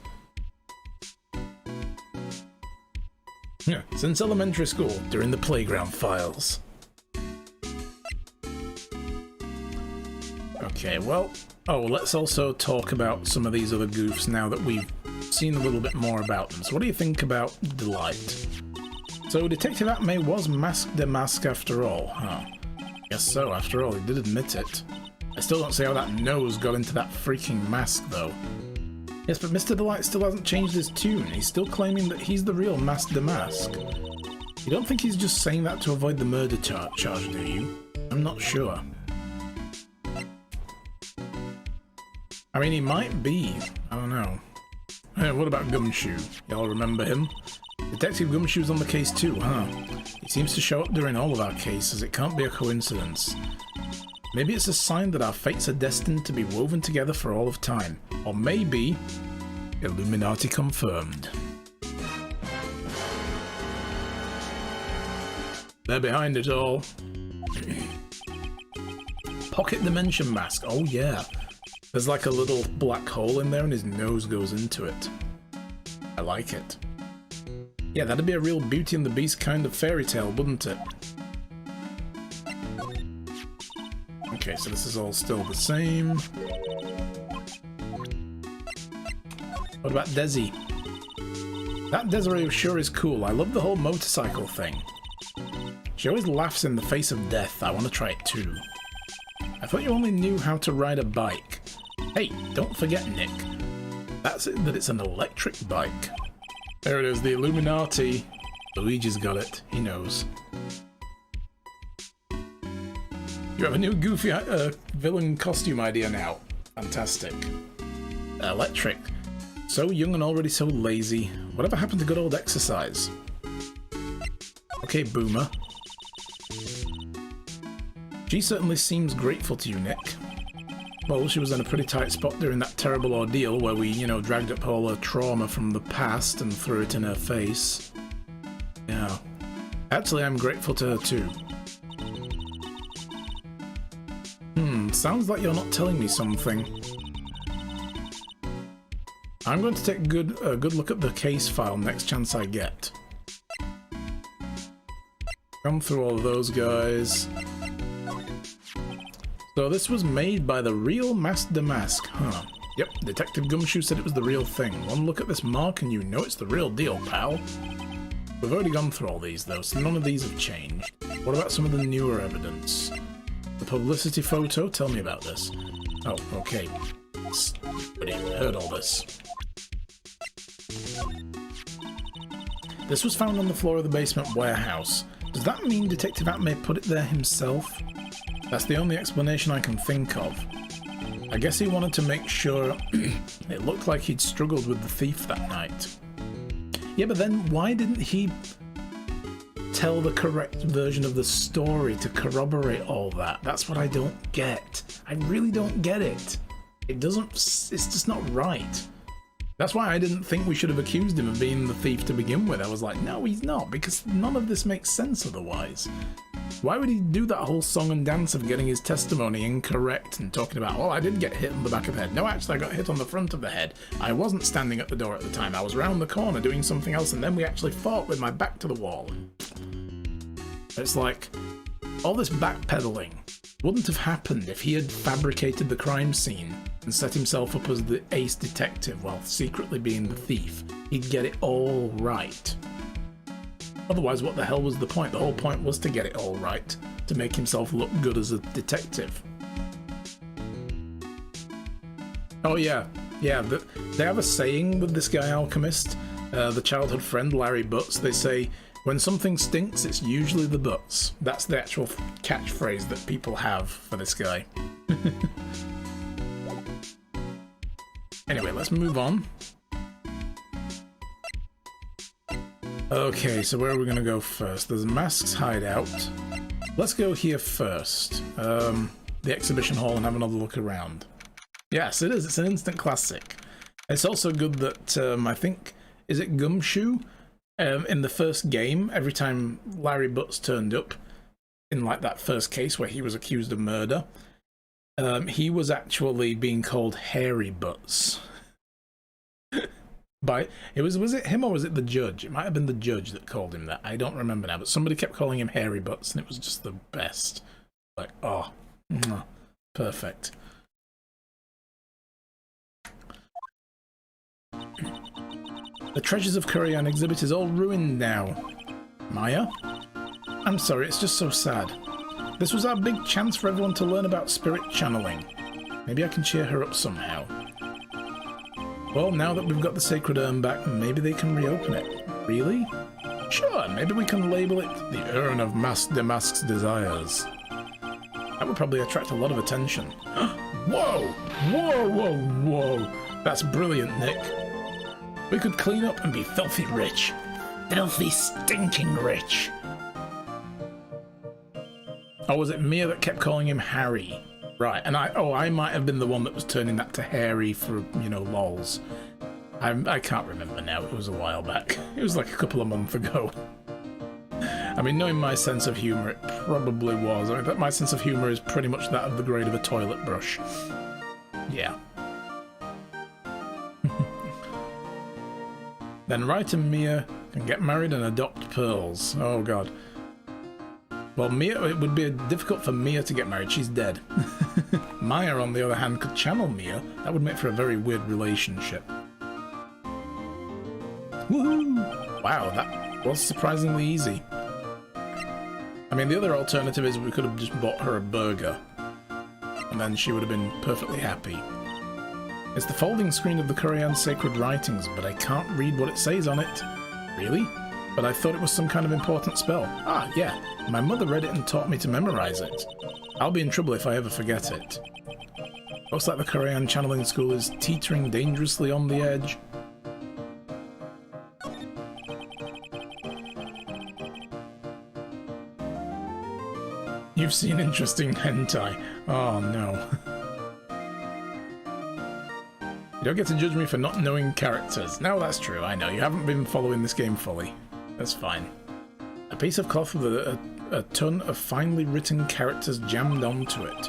Yeah, since elementary school, during the playground files. Okay, well... Oh, let's also talk about some of these other goofs now that we've seen a little bit more about them. So what do you think about Delight? So Detective Atmay was Mask de Mask after all, huh? Guess so, after all, he did admit it. I still don't see how that nose got into that freaking mask, though. Yes, but Mr. Delight still hasn't changed his tune. He's still claiming that he's the real Mask de Mask. You don't think he's just saying that to avoid the murder charge, do you? I'm not sure. I mean, he might be. I don't know. Hey, what about Gumshoe? Y'all remember him? Detective Gumshoe's on the case too, huh? He seems to show up during all of our cases. It can't be a coincidence. Maybe it's a sign that our fates are destined to be woven together for all of time. Or maybe... Illuminati confirmed. They're behind it all. Pocket Dimension Mask. Oh yeah. There's like a little black hole in there and his nose goes into it. I like it. Yeah, that'd be a real Beauty and the Beast kind of fairy tale, wouldn't it? Okay, so this is all still the same. What about Desi? That Desiree sure is cool. I love the whole motorcycle thing. She always laughs in the face of death. I want to try it too. I thought you only knew how to ride a bike. Hey, don't forget, Nick. That's it, that it's an electric bike. There it is, the Illuminati. Luigi's got it. He knows. You have a new goofy villain costume idea now. Fantastic. Electric. So young and already so lazy. Whatever happened to good old exercise? Okay, Boomer. She certainly seems grateful to you, Nick. Well, she was in a pretty tight spot during that terrible ordeal where we, you know, dragged up all her trauma from the past and threw it in her face. Yeah. Actually, I'm grateful to her too. Sounds like you're not telling me something. I'm going to take a good look at the case file next chance I get. Come through all of those guys. So this was made by the real Mask de Mask, huh? Yep, Detective Gumshoe said it was the real thing. One look at this mark and you know it's the real deal, pal. We've already gone through all these though, so none of these have changed. What about some of the newer evidence? The publicity photo? Tell me about this. Oh, okay. But I heard all this. This was found on the floor of the basement warehouse. Does that mean Detective Atmay put it there himself? That's the only explanation I can think of. I guess he wanted to make sure it looked like he'd struggled with the thief that night. Yeah, but then why didn't he tell the correct version of the story to corroborate all that? That's what I don't get. I really don't get it. It's just not right. That's why I didn't think we should have accused him of being the thief to begin with. I was like, no, he's not, because none of this makes sense otherwise. Why would he do that whole song and dance of getting his testimony incorrect and talking about, well, I did get hit on the back of the head. No, actually, I got hit on the front of the head. I wasn't standing at the door at the time. I was round the corner doing something else, and then we actually fought with my back to the wall. It's like, all this backpedaling wouldn't have happened if he had fabricated the crime scene and set himself up as the ace detective while secretly being the thief. He'd get it all right. Otherwise, what the hell was the point? The whole point was to get it all right, to make himself look good as a detective. Oh yeah, they have a saying with this guy Alchemist. the childhood friend Larry Butts. They say, when something stinks, it's usually the butts. That's the actual catchphrase that people have for this guy. Anyway, let's move on. Okay, so where are we going to go first? There's Mask's hideout. Let's go here first. The exhibition hall, and have another look around. Yes, it is. It's an instant classic. It's also good that, I think, is it Gumshoe? In the first game, every time Larry Butts turned up, in like that first case where he was accused of murder, he was actually being called Hairy Butts. Was it him or was it the judge? It might have been the judge that called him that. I don't remember now, but somebody kept calling him Hairy Butts, and it was just the best. Like, oh, perfect. The Treasures of Korean exhibit is all ruined now. Maya? I'm sorry, it's just so sad. This was our big chance for everyone to learn about spirit channeling. Maybe I can cheer her up somehow. Well, now that we've got the sacred urn back, maybe they can reopen it. Really? Sure, maybe we can label it the Urn of the Mask's Desires. That would probably attract a lot of attention. Whoa! Whoa, whoa, whoa! That's brilliant, Nick. We could clean up and be filthy rich. Filthy, stinking rich. Or was it Mia that kept calling him Harry? Right, and I might have been the one that was turning that to Harry for, you know, lols. I can't remember now, it was a while back. It was like a couple of months ago. I mean, knowing my sense of humour, it probably was. I mean, my sense of humour is pretty much that of the grade of a toilet brush. Yeah. Then Wright and Mia can get married and adopt pearls. Oh god. Well, Mia, it would be difficult for Mia to get married. She's dead. Maya, on the other hand, could channel Mia. That would make for a very weird relationship. Woohoo! Wow, that was surprisingly easy. I mean, the other alternative is we could have just bought her a burger, and then she would have been perfectly happy. It's the folding screen of the Korean sacred writings, but I can't read what it says on it. Really? But I thought it was some kind of important spell. Ah, yeah. My mother read it and taught me to memorize it. I'll be in trouble if I ever forget it. Looks like the Korean channeling school is teetering dangerously on the edge. You've seen interesting hentai. Oh no. You don't get to judge me for not knowing characters. No, that's true, I know. You haven't been following this game fully. That's fine. A piece of cloth with a ton of finely written characters jammed onto it.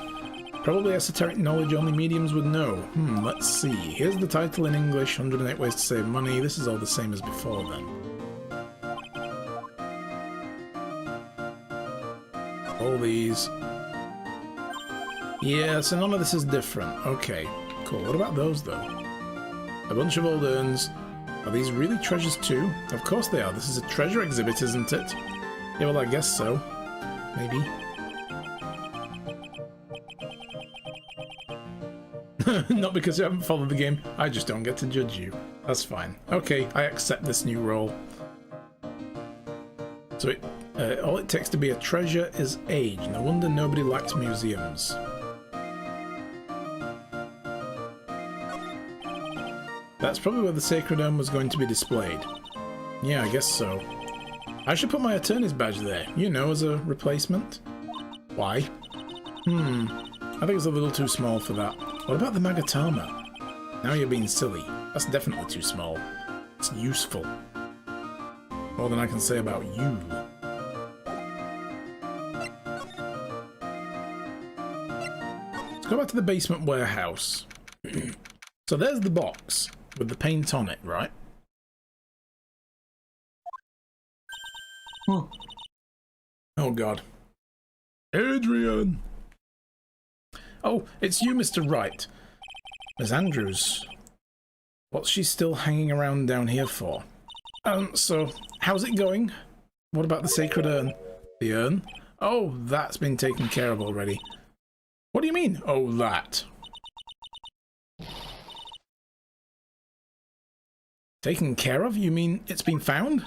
Probably esoteric knowledge only mediums would know. Let's see. Here's the title in English, 108 Ways to Save Money. This is all the same as before then. All these. Yeah, so none of this is different. Okay, cool. What about those though? A bunch of old urns. Are these really treasures too? Of course they are. This is a treasure exhibit, isn't it? Yeah, well, I guess so. Maybe. Not because you haven't followed the game. I just don't get to judge you. That's fine. Okay, I accept this new role. So all it takes to be a treasure is age. No wonder nobody likes museums. That's probably where the sacred urn was going to be displayed. Yeah, I guess so. I should put my attorney's badge there, you know, as a replacement. Why? I think it's a little too small for that. What about the Magatama? Now you're being silly. That's definitely too small. It's useful. More than I can say about you. Let's go back to the basement warehouse. So there's the box with the paint on it, right? Oh god. Adrian! Oh, it's you, Mr. Wright. Miss Andrews. What's she still hanging around down here for? So, how's it going? What about the sacred urn? The urn? Oh, that's been taken care of already. What do you mean, oh, that? Taken care of? You mean it's been found?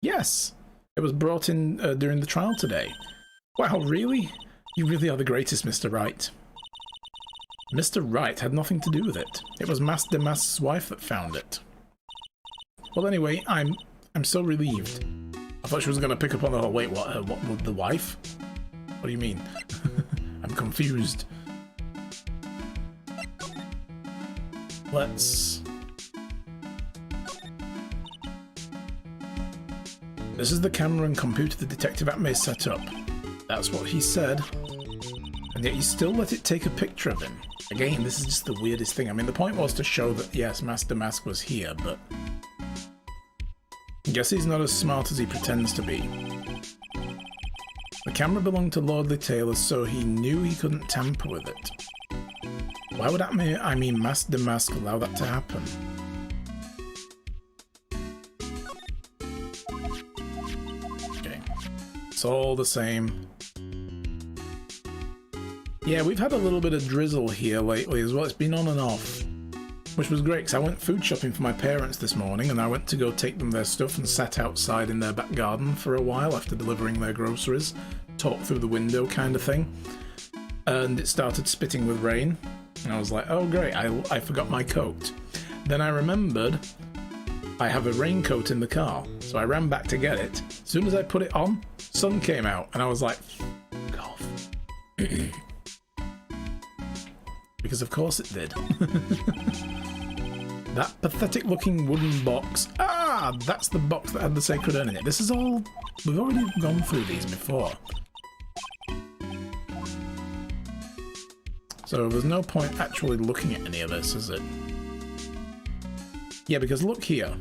Yes. It was brought in during the trial today. Wow, really? You really are the greatest, Mr. Wright. Mr. Wright had nothing to do with it. It was Master Damask's wife that found it. Well, anyway, I'm so relieved. I thought she was going to pick up on the whole, wait, what, the wife? What do you mean? I'm confused. Let's... This is the camera and computer the Detective Atme set up. That's what he said. And yet you still let it take a picture of him. Again, this is just the weirdest thing. I mean, the point was to show that, yes, Master Damask was here, but... I guess he's not as smart as he pretends to be. The camera belonged to Lordly Taylor, so he knew he couldn't tamper with it. Why would Master Damask allow that to happen? Okay. It's all the same. Yeah, we've had a little bit of drizzle here lately as well. It's been on and off. Which was great, because I went food shopping for my parents this morning, and I went to go take them their stuff and sat outside in their back garden for a while after delivering their groceries. Talk through the window kind of thing. And it started spitting with rain. And I was like, oh great, I forgot my coat. Then I remembered I have a raincoat in the car. So I ran back to get it. As soon as I put it on, sun came out. And I was like, f*** off. Because of course it did. That pathetic looking wooden box. Ah, that's the box that had the sacred urn in it. This is all... We've already gone through these before. So there's no point actually looking at any of this, is it? Yeah, because look here.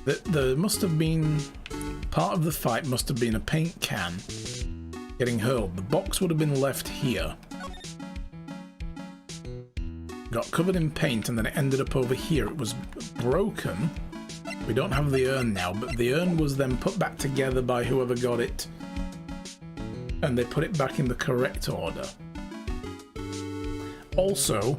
There must have been... Part of the fight must have been a paint can getting hurled. The box would have been left here. Got covered in paint and then it ended up over here. It was broken. We don't have the urn now, but the urn was then put back together by whoever got it. And they put it back in the correct order. Also,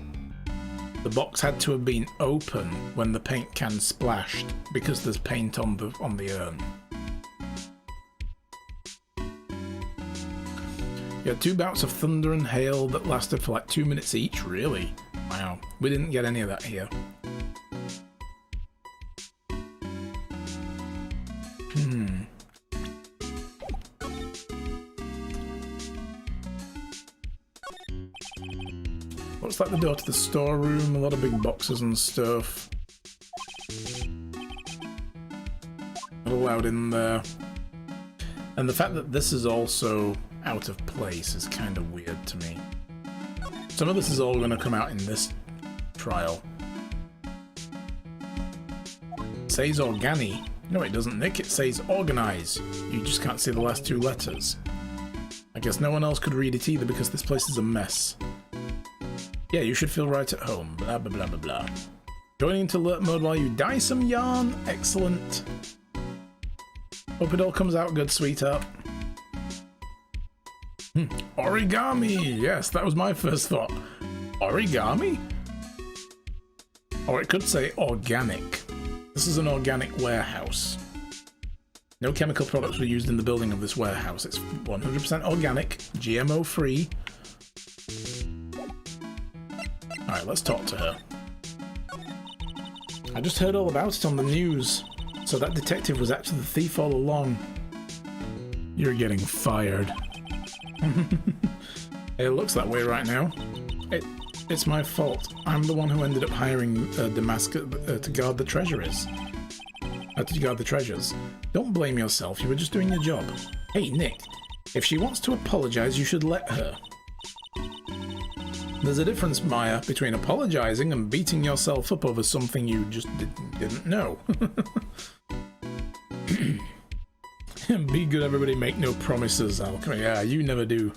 the box had to have been open when the paint can splashed because there's paint on the urn. You had 2 bouts of thunder and hail that lasted for like 2 minutes each, really? Wow, we didn't get any of that here. Looks like the door to the storeroom, a lot of big boxes and stuff. Not allowed in there. And the fact that this is also out of place is kind of weird to me. Some of this is all going to come out in this trial. It says organi. No, it doesn't, Nick. It says organize. You just can't see the last 2 letters. I guess no one else could read it either because this place is a mess. Yeah, you should feel right at home. Blah, blah, blah, blah, blah. Joining into alert mode while you dye some yarn. Excellent. Hope it all comes out good, sweetheart. Origami! Yes, that was my first thought. Origami? Or it could say organic. This is an organic warehouse. No chemical products were used in the building of this warehouse. It's 100% organic, GMO free. Alright, let's talk to her. I just heard all about it on the news. So that detective was actually the thief all along. You're getting fired. It looks that way right now. It's my fault. I'm the one who ended up hiring Damask to guard the treasuries. To guard the treasures. Don't blame yourself, you were just doing your job. Hey, Nick, if she wants to apologize, you should let her. There's a difference, Maya, between apologizing and beating yourself up over something you just didn't know. Be good, everybody, make no promises. Yeah, you never do.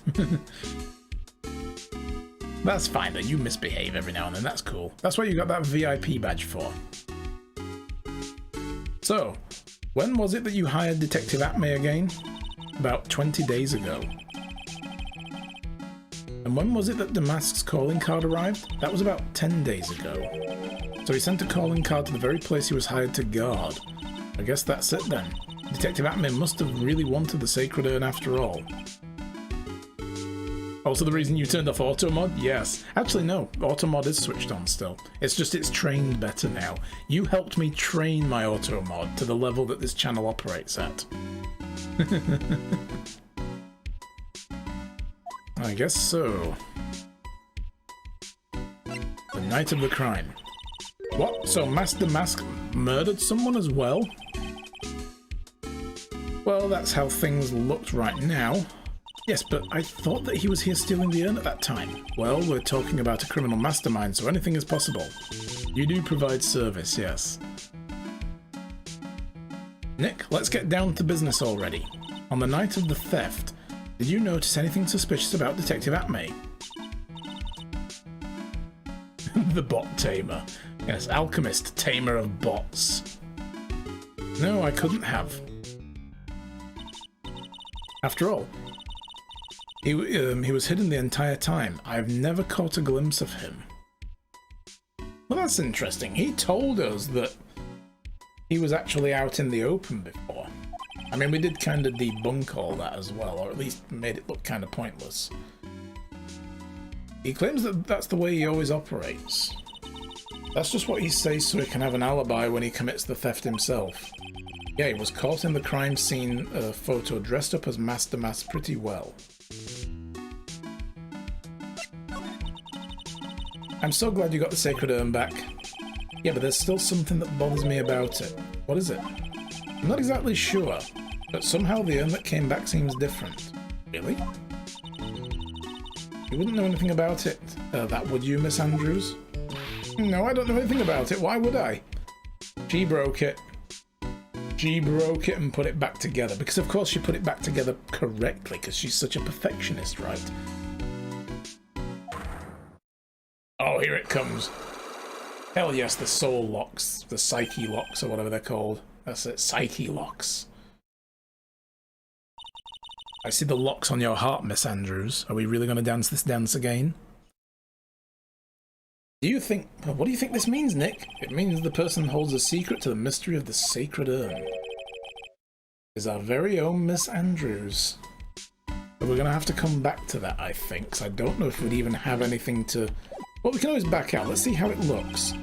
That's fine, though. You misbehave every now and then. That's cool. That's what you got that VIP badge for. So, when was it that you hired Detective Atme again? About 20 days ago. And when was it that Damask's calling card arrived? That was about 10 days ago. So he sent a calling card to the very place he was hired to guard. I guess that's it then. Detective Atman must have really wanted the Sacred Urn after all. Also the reason you turned off auto mod? Yes. Actually no, auto mod is switched on still. It's just it's trained better now. You helped me train my auto mod to the level that this channel operates at. I guess so. The night of the crime. What? So Master Mask murdered someone as well? Well, that's how things looked right now. Yes, but I thought that he was here stealing the urn at that time. Well, we're talking about a criminal mastermind, so anything is possible. You do provide service, yes. Nick, let's get down to business already. On the night of the theft, did you notice anything suspicious about Detective Atmay? The bot tamer. Yes, alchemist, tamer of bots. No, I couldn't have. After all, he was hidden the entire time. I've never caught a glimpse of him. Well, that's interesting. He told us that he was actually out in the open before. I mean, we did kind of debunk all that as well, or at least made it look kind of pointless. He claims that that's the way he always operates. That's just what he says so he can have an alibi when he commits the theft himself. Yeah, he was caught in the crime scene photo dressed up as Master Mask pretty well. I'm so glad you got the Sacred Urn back. Yeah, but there's still something that bothers me about it. What is it? I'm not exactly sure, but somehow the urn that came back seems different. Really? You wouldn't know anything about it, that would you, Miss Andrews? No, I don't know anything about it. Why would I? She broke it. She broke it and put it back together. Because of course she put it back together correctly, because she's such a perfectionist, right? Oh, here it comes. Hell yes, the soul locks, the psyche locks, or whatever they're called. That's it, psyche locks. I see the locks on your heart, Miss Andrews. Are we really going to dance this dance again? Do you think... What do you think this means, Nick? It means the person holds a secret to the mystery of the Sacred Urn. Is our very own Miss Andrews. But we're going to have to come back to that, I think, because I don't know if we'd even have anything to... Well, we can always back out. Let's see how it looks.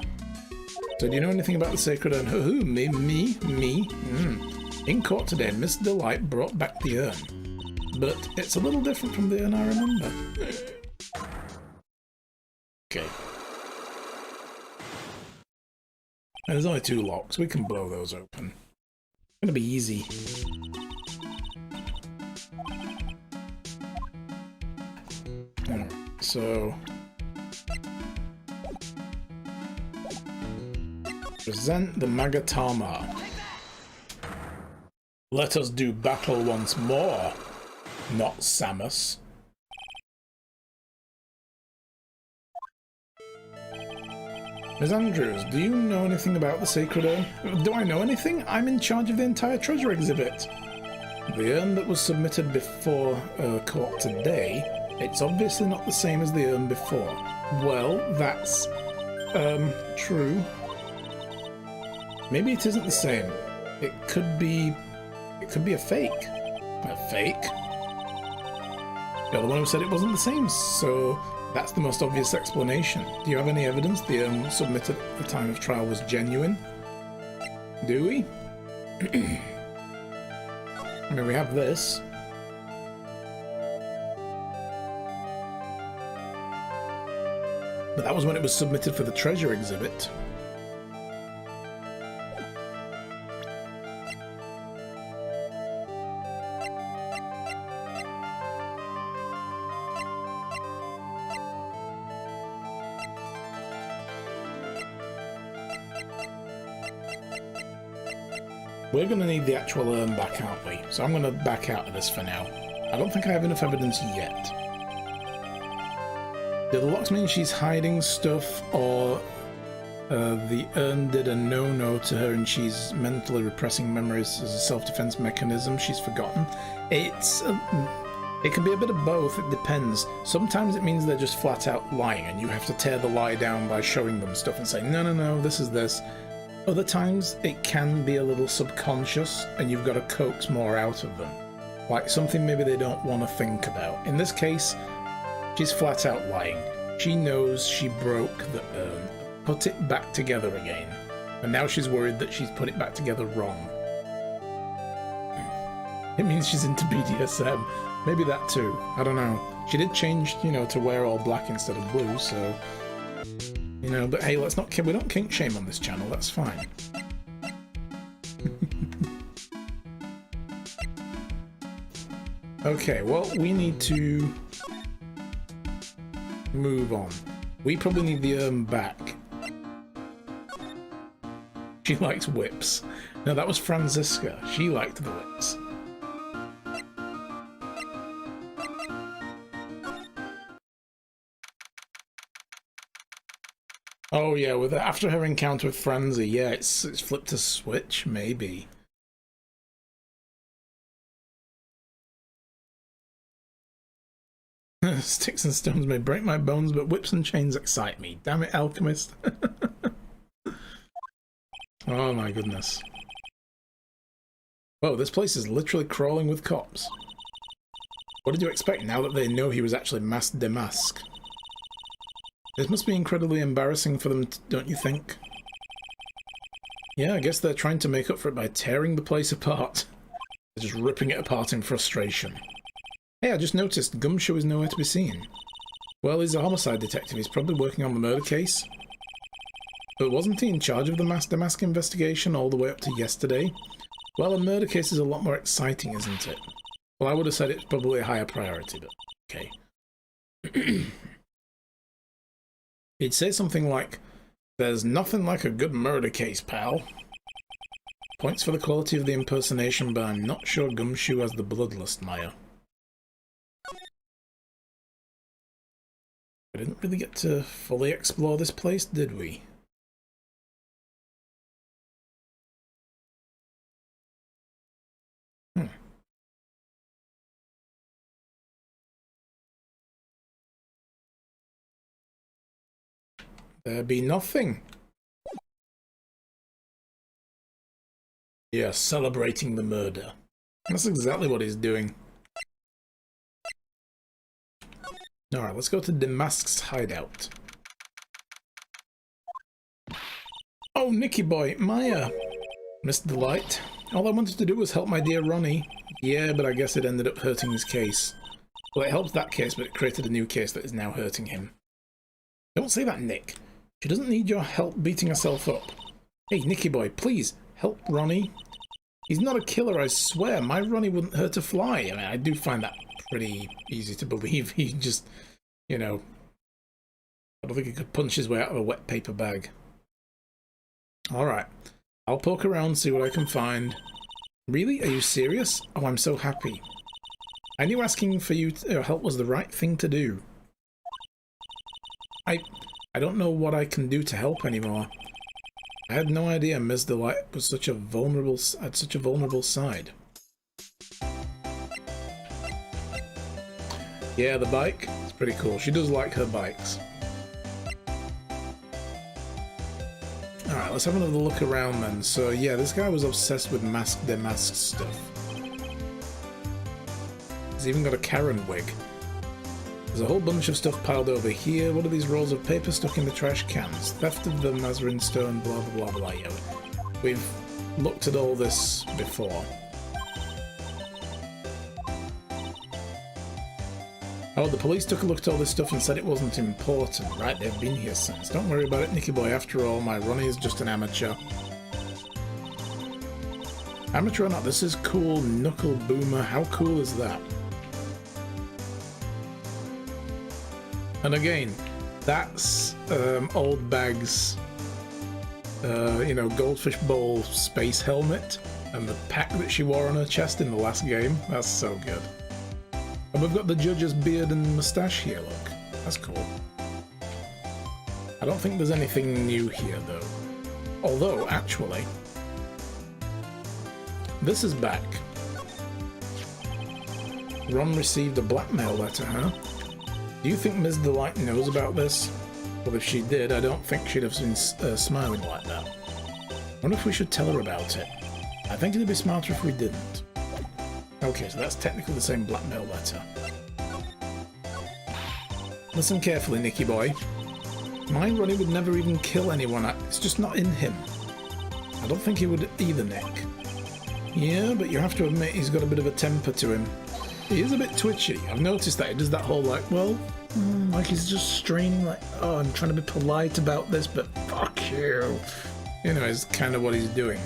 So, do you know anything about the Sacred Urn? Who? Me? In court today, Miss Delight brought back the urn. But it's a little different from the urn I remember. Okay. And there's only 2 locks. We can blow those open. It's gonna be easy. Alright, so... Present the Magatama. Let us do battle once more, not Samus. Ms. Andrews, do you know anything about the Sacred Urn? Do I know anything? I'm in charge of the entire treasure exhibit. The urn that was submitted before court today, it's obviously not the same as the urn before. Well, that's true. Maybe it isn't the same. It could be a fake. A fake? You're the one who said it wasn't the same, so that's the most obvious explanation. Do you have any evidence the urn submitted at the time of trial was genuine? Do we? I mean, we have this. But that was when it was submitted for the treasure exhibit. We're going to need the actual urn back, aren't we? So I'm going to back out of this for now. I don't think I have enough evidence yet. Do the locks mean she's hiding stuff, or the urn did a no-no to her and she's mentally repressing memories as a self-defense mechanism she's forgotten? It's... It can be a bit of both, it depends. Sometimes it means they're just flat out lying and you have to tear the lie down by showing them stuff and saying, no, no, no, this is this. Other times it can be a little subconscious and you've got to coax more out of them. Like something maybe they don't want to think about. In this case, she's flat out lying. She knows she broke the urn, put it back together again, and now she's worried that she's put it back together wrong. It means she's into BDSM. Maybe that too. I don't know. She did change, you know, to wear all black instead of blue, so... You know, but hey, let's not... We don't kink shame on this channel, that's fine. Okay, well, we need to... move on. We probably need the urn back. She likes whips. No, that was Franziska. She liked the whips. Oh yeah, with after her encounter with Franzi, yeah, it's flipped a switch, maybe. Sticks and stones may break my bones, but whips and chains excite me. Damn it, alchemist. Oh my goodness. Whoa, this place is literally crawling with cops. What did you expect now that they know he was actually masked demask? This must be incredibly embarrassing for them, don't you think? Yeah, I guess they're trying to make up for it by tearing the place apart. They're just ripping it apart in frustration. Hey, I just noticed Gumshoe is nowhere to be seen. Well, he's a homicide detective. He's probably working on the murder case. But wasn't he in charge of the mask demask investigation all the way up to yesterday? Well, a murder case is a lot more exciting, isn't it? Well, I would have said it's probably a higher priority, but okay. He'd say something like, "There's nothing like a good murder case, pal." Points for the quality of the impersonation, but I'm not sure Gumshoe has the bloodlust, Maya. We didn't really get to fully explore this place, did we? There be nothing. Yeah, celebrating the murder. That's exactly what he's doing. Alright, let's go to Damask's hideout. Oh, Nicky boy, Maya! Missed the light. All I wanted to do was help my dear Ronnie. Yeah, but I guess it ended up hurting his case. Well, it helped that case, but it created a new case that is now hurting him. Don't say that, Nick. She doesn't need your help beating herself up. Hey, Nicky boy, please, help Ronnie. He's not a killer, I swear. My Ronnie wouldn't hurt a fly. I mean, I do find that pretty easy to believe. He just, you know... I don't think he could punch his way out of a wet paper bag. Alright. I'll poke around, see what I can find. Really? Are you serious? Oh, I'm so happy. I knew asking for your help was the right thing to do. I don't know what I can do to help anymore. I had no idea Ms. Delight was had such a vulnerable side. Yeah, the bike. It's pretty cool. She does like her bikes. Alright, let's have another look around then. So yeah, this guy was obsessed with mask demask stuff. He's even got a Karen wig. There's a whole bunch of stuff piled over here. What are these rolls of paper stuck in the trash cans? Theft of the Mazarin stone, blah blah blah blah. Yeah, we've looked at all this before. Oh, the police took a look at all this stuff and said it wasn't important. Right, they've been here since. Don't worry about it, Nicky boy. After all, my Ronnie is just an amateur. Amateur or not, this is cool. Knuckle Boomer. How cool is that? And again, that's Old Bag's, you know, goldfish bowl space helmet and the pack that she wore on her chest in the last game. That's so good. And we've got the judge's beard and moustache here, look. That's cool. I don't think there's anything new here, though. Although, actually, this is back. Ron received a blackmail letter, huh? Do you think Ms. Delight knows about this? Well, if she did, I don't think she'd have been smiling like that. I wonder if we should tell her about it. I think it'd be smarter if we didn't. Okay, so that's technically the same blackmail letter. Listen carefully, Nicky boy. My Ronnie would never even kill anyone. It's just not in him. I don't think he would either, Nick. Yeah, but you have to admit he's got a bit of a temper to him. He is a bit twitchy. I've noticed that. He does that whole like, well, like he's just straining like, oh, I'm trying to be polite about this, but fuck you. You know, is kind of what he's doing.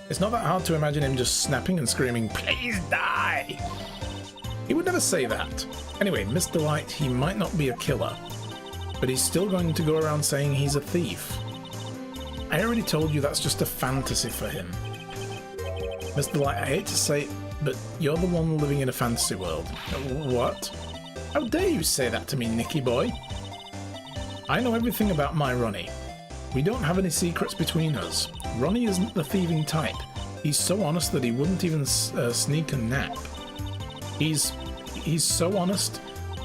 It's not that hard to imagine him just snapping and screaming, please die! He would never say that. Anyway, Mr. Light, he might not be a killer, but he's still going to go around saying he's a thief. I already told you that's just a fantasy for him. Mr. Light, I hate to say it, but you're the one living in a fantasy world. What? How dare you say that to me, Nicky boy? I know everything about my Ronnie. We don't have any secrets between us. Ronnie isn't the thieving type. He's so honest that he wouldn't even sneak a nap. He's so honest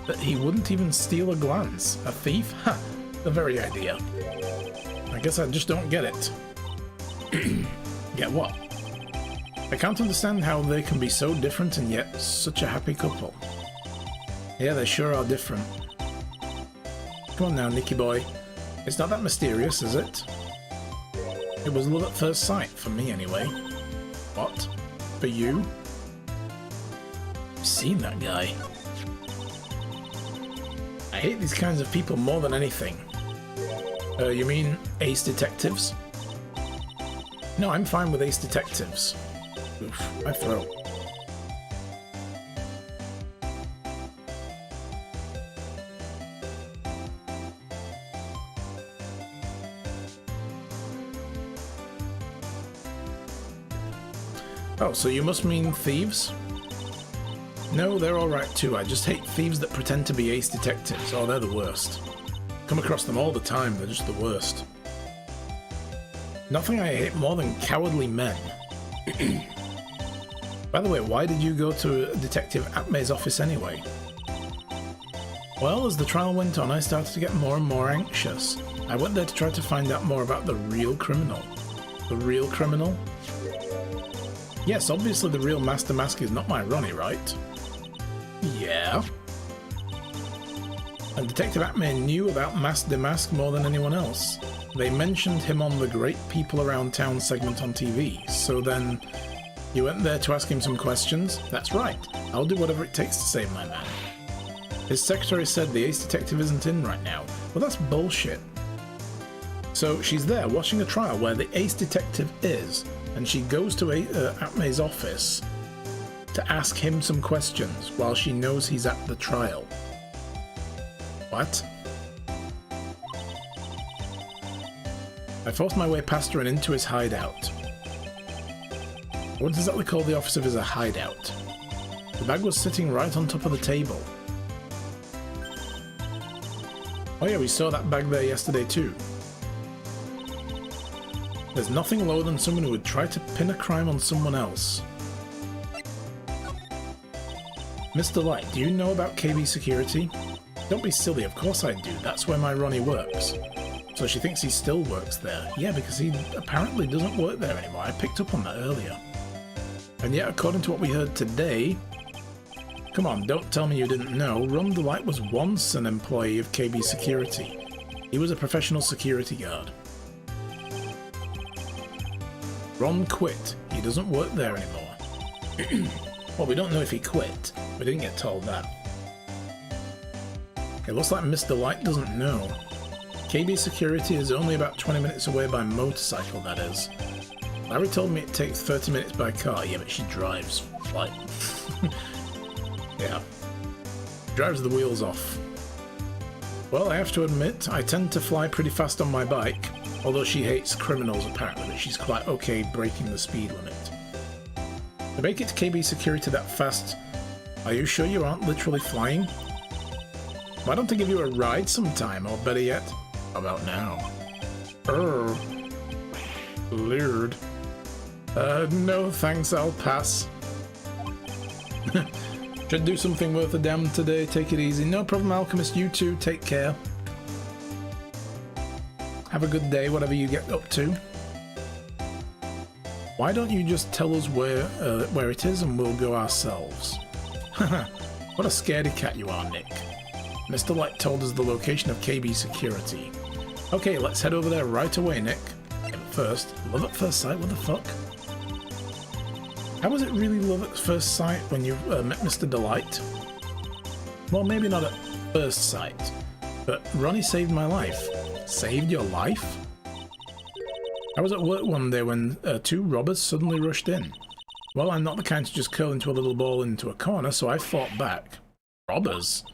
that he wouldn't even steal a glance. A thief? Ha! The very idea. I guess I just don't get it. Get what? I can't understand how they can be so different and yet such a happy couple. Yeah, they sure are different. Come on now, Nicky boy. It's not that mysterious, is it? It was love at first sight, for me anyway. What? For you? I've seen that guy. I hate these kinds of people more than anything. You mean ace detectives? No, I'm fine with ace detectives. Oof, my throat. Oh, so you must mean thieves? No, they're alright too. I just hate thieves that pretend to be ace detectives. Oh, they're the worst. Come across them all the time. They're just the worst. Nothing I hate more than cowardly men. By the way, why did you go to Detective Atmay's office anyway? Well, as the trial went on, I started to get more and more anxious. I went there to try to find out more about the real criminal. The real criminal? Yes, obviously the real Master Mask is not my Ronnie, right? Yeah. And Detective Atmay knew about Master Mask more than anyone else. They mentioned him on the Great People Around Town segment on TV, so then you went there to ask him some questions? That's right. I'll do whatever it takes to save my man. His secretary said the ace detective isn't in right now. Well, that's bullshit. So she's there watching a trial where the ace detective is, and she goes to Atmay's office to ask him some questions while she knows he's at the trial. What? I forced my way past her and into his hideout. What exactly call the office of his a hideout? The bag was sitting right on top of the table. Oh yeah, we saw that bag there yesterday too. There's nothing lower than someone who would try to pin a crime on someone else. Mr. Light, do you know about KB Security? Don't be silly, of course I do. That's where my Ronnie works. So she thinks he still works there. Yeah, because he apparently doesn't work there anymore. I picked up on that earlier. And yet, according to what we heard today... Come on, don't tell me you didn't know. Ron Delight was once an employee of KB Security. He was a professional security guard. Ron quit. He doesn't work there anymore. Well, we don't know if he quit. We didn't get told that. It looks like Mr. Light doesn't know. KB Security is only about 20 minutes away by motorcycle, that is. Larry told me it takes 30 minutes by car. Yeah, but she drives. Like... yeah. Drives the wheels off. Well, I have to admit, I tend to fly pretty fast on my bike. Although she hates criminals apparently, but she's quite okay breaking the speed limit. To make it to KB Security that fast, are you sure you aren't literally flying? Why don't I give you a ride sometime, or better yet, how about now? Leered. No thanks, I'll pass. Should do something worth a damn today. Take it easy. No problem, Alchemist. You too. Take care. Have a good day, whatever you get up to. Why don't you just tell us where it is and we'll go ourselves? What a scaredy cat you are, Nick. Mr. Light told us the location of KB Security. Okay, let's head over there right away, Nick. But first, love at first sight, what the fuck? How was it really love at first sight when you met Mr. Delight? Well, maybe not at first sight, but Ronnie saved my life. Saved your life? I was at work one day when two robbers suddenly rushed in. Well, I'm not the kind to just curl into a little ball into a corner, so I fought back. Robbers?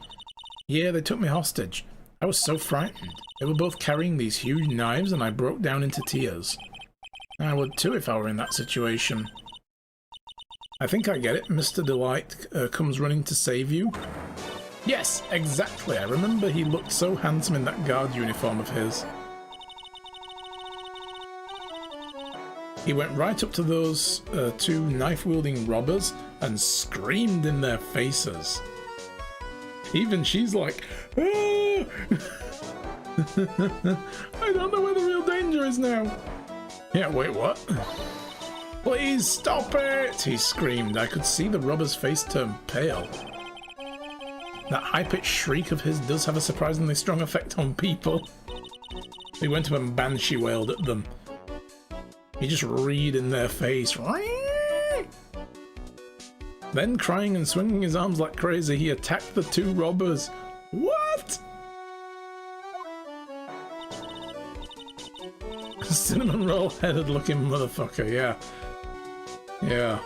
Yeah, they took me hostage. I was so frightened. They were both carrying these huge knives and I broke down into tears. I would too if I were in that situation. I think I get it. Mr. Delight comes running to save you. Yes, exactly. I remember he looked so handsome in that guard uniform of his. He went right up to those two knife-wielding robbers and screamed in their faces. Even she's like, ah! I don't know where the real danger is now. Yeah, wait, what? Please stop it! He screamed. I could see the robber's face turn pale. That high-pitched shriek of his does have a surprisingly strong effect on people. He went up and banshee wailed at them. He just reed in their face. Then, crying and swinging his arms like crazy, he attacked the two robbers. What? Cinnamon roll-headed looking motherfucker, yeah. Yeah.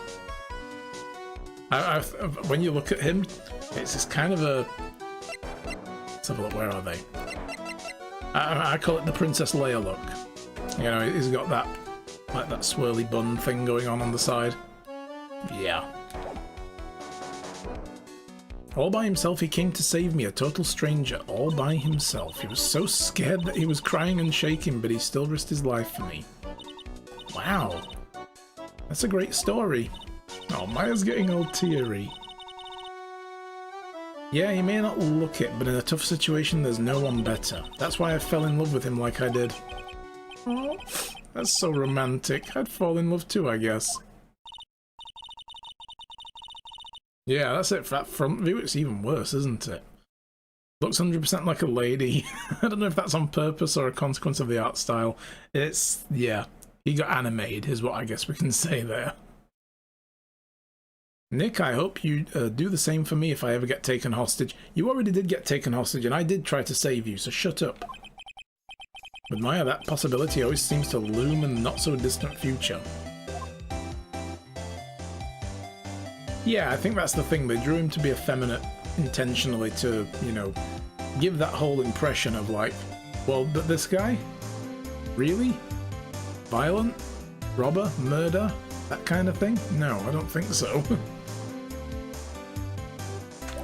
When you look at him, it's this kind of a... Let's have a look, where are they? I call it the Princess Leia look. You know, he's got that, like that swirly bun thing going on the side. Yeah. All by himself he came to save me, a total stranger, all by himself. He was so scared that he was crying and shaking, but he still risked his life for me. Wow. That's a great story. Oh, Maya's getting all teary. Yeah, he may not look it, but in a tough situation there's no one better. That's why I fell in love with him like I did. Oh, that's so romantic. I'd fall in love too, I guess. Yeah, that's it. For that front view, it's even worse, isn't it? Looks 100% like a lady. I don't know if that's on purpose or a consequence of the art style. It's, yeah, he got animated, is what I guess we can say there. Nick, I hope you do the same for me if I ever get taken hostage. You already did get taken hostage, and I did try to save you, so shut up. With Maya, that possibility always seems to loom in the not-so-distant future. Yeah, I think that's the thing. They drew him to be effeminate intentionally to, you know, give that whole impression of like, well, but this guy? Really? Violent? Robber? Murder? That kind of thing? No, I don't think so.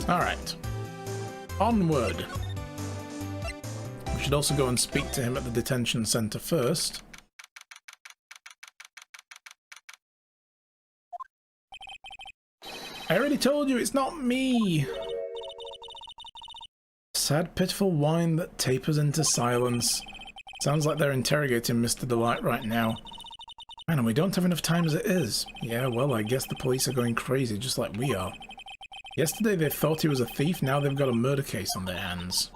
Alright. Onward. We should also go and speak to him at the detention center first. I already told you, it's not me! Sad, pitiful whine that tapers into silence. Sounds like they're interrogating Mr. Delight right now. Man, and we don't have enough time as it is. Yeah, well, I guess the police are going crazy, just like we are. Yesterday they thought he was a thief, now they've got a murder case on their hands.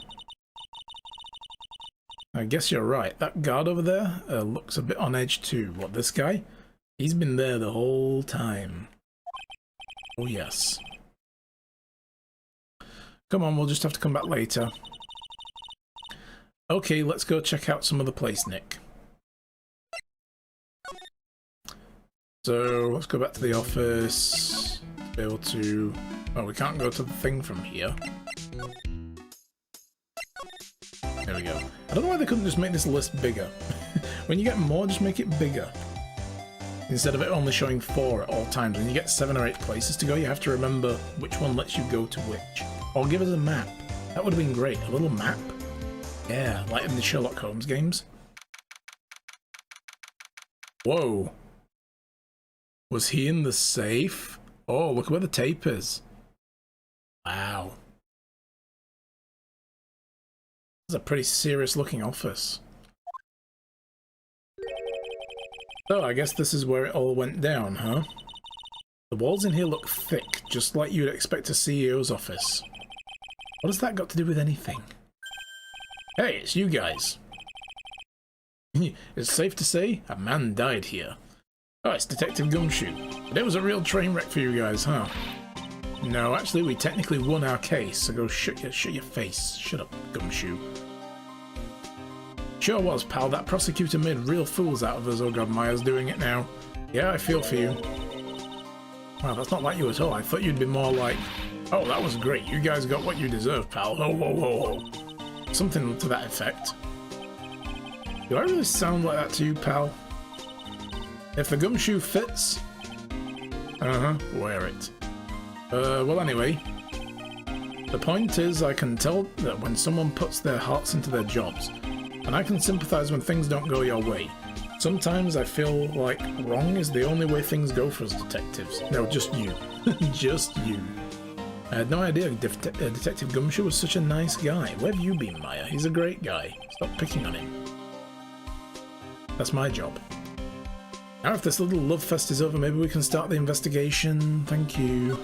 I guess you're right. That guard over there looks a bit on edge too. What, this guy? He's been there the whole time. Oh, yes. Come on, we'll just have to come back later. Okay, let's go check out some other place, Nick. So, let's go back to the office. Be able to... Oh, we can't go to the thing from here. There we go. I don't know why they couldn't just make this list bigger. When you get more, just make it bigger. Instead of it only showing 4 at all times. When you get 7 or 8 places to go, you have to remember which one lets you go to which. Or give us a map. That would have been great. A little map. Yeah, like in the Sherlock Holmes games. Whoa. Was he in the safe? Oh, look where the tape is. Wow. This is a pretty serious looking office. So I guess this is where it all went down, huh? The walls in here look thick, just like you'd expect a CEO's office. What has that got to do with anything? Hey, it's you guys. It's safe to say a man died here. Oh, it's Detective Gumshoe. But it was a real train wreck for you guys, huh? No, actually, we technically won our case, so go shut your face. Shut up, Gumshoe. Sure was, pal. That prosecutor made real fools out of us. Oh god, Maya's doing it now. Yeah, I feel for you. Wow, that's not like you at all. I thought you'd be more like, oh, that was great. You guys got what you deserve, pal. Ho, ho, ho, ho. Something to that effect. Do I really sound like that to you, pal? If the gumshoe fits, wear it. Well, anyway, the point is I can tell that when someone puts their hearts into their jobs, and I can sympathize when things don't go your way. Sometimes I feel like wrong is the only way things go for us detectives. No, just you. Just you. I had no idea Detective Gumshoe was such a nice guy. Where have you been, Maya? He's a great guy. Stop picking on him. That's my job. Now if this little love fest is over, maybe we can start the investigation. Thank you.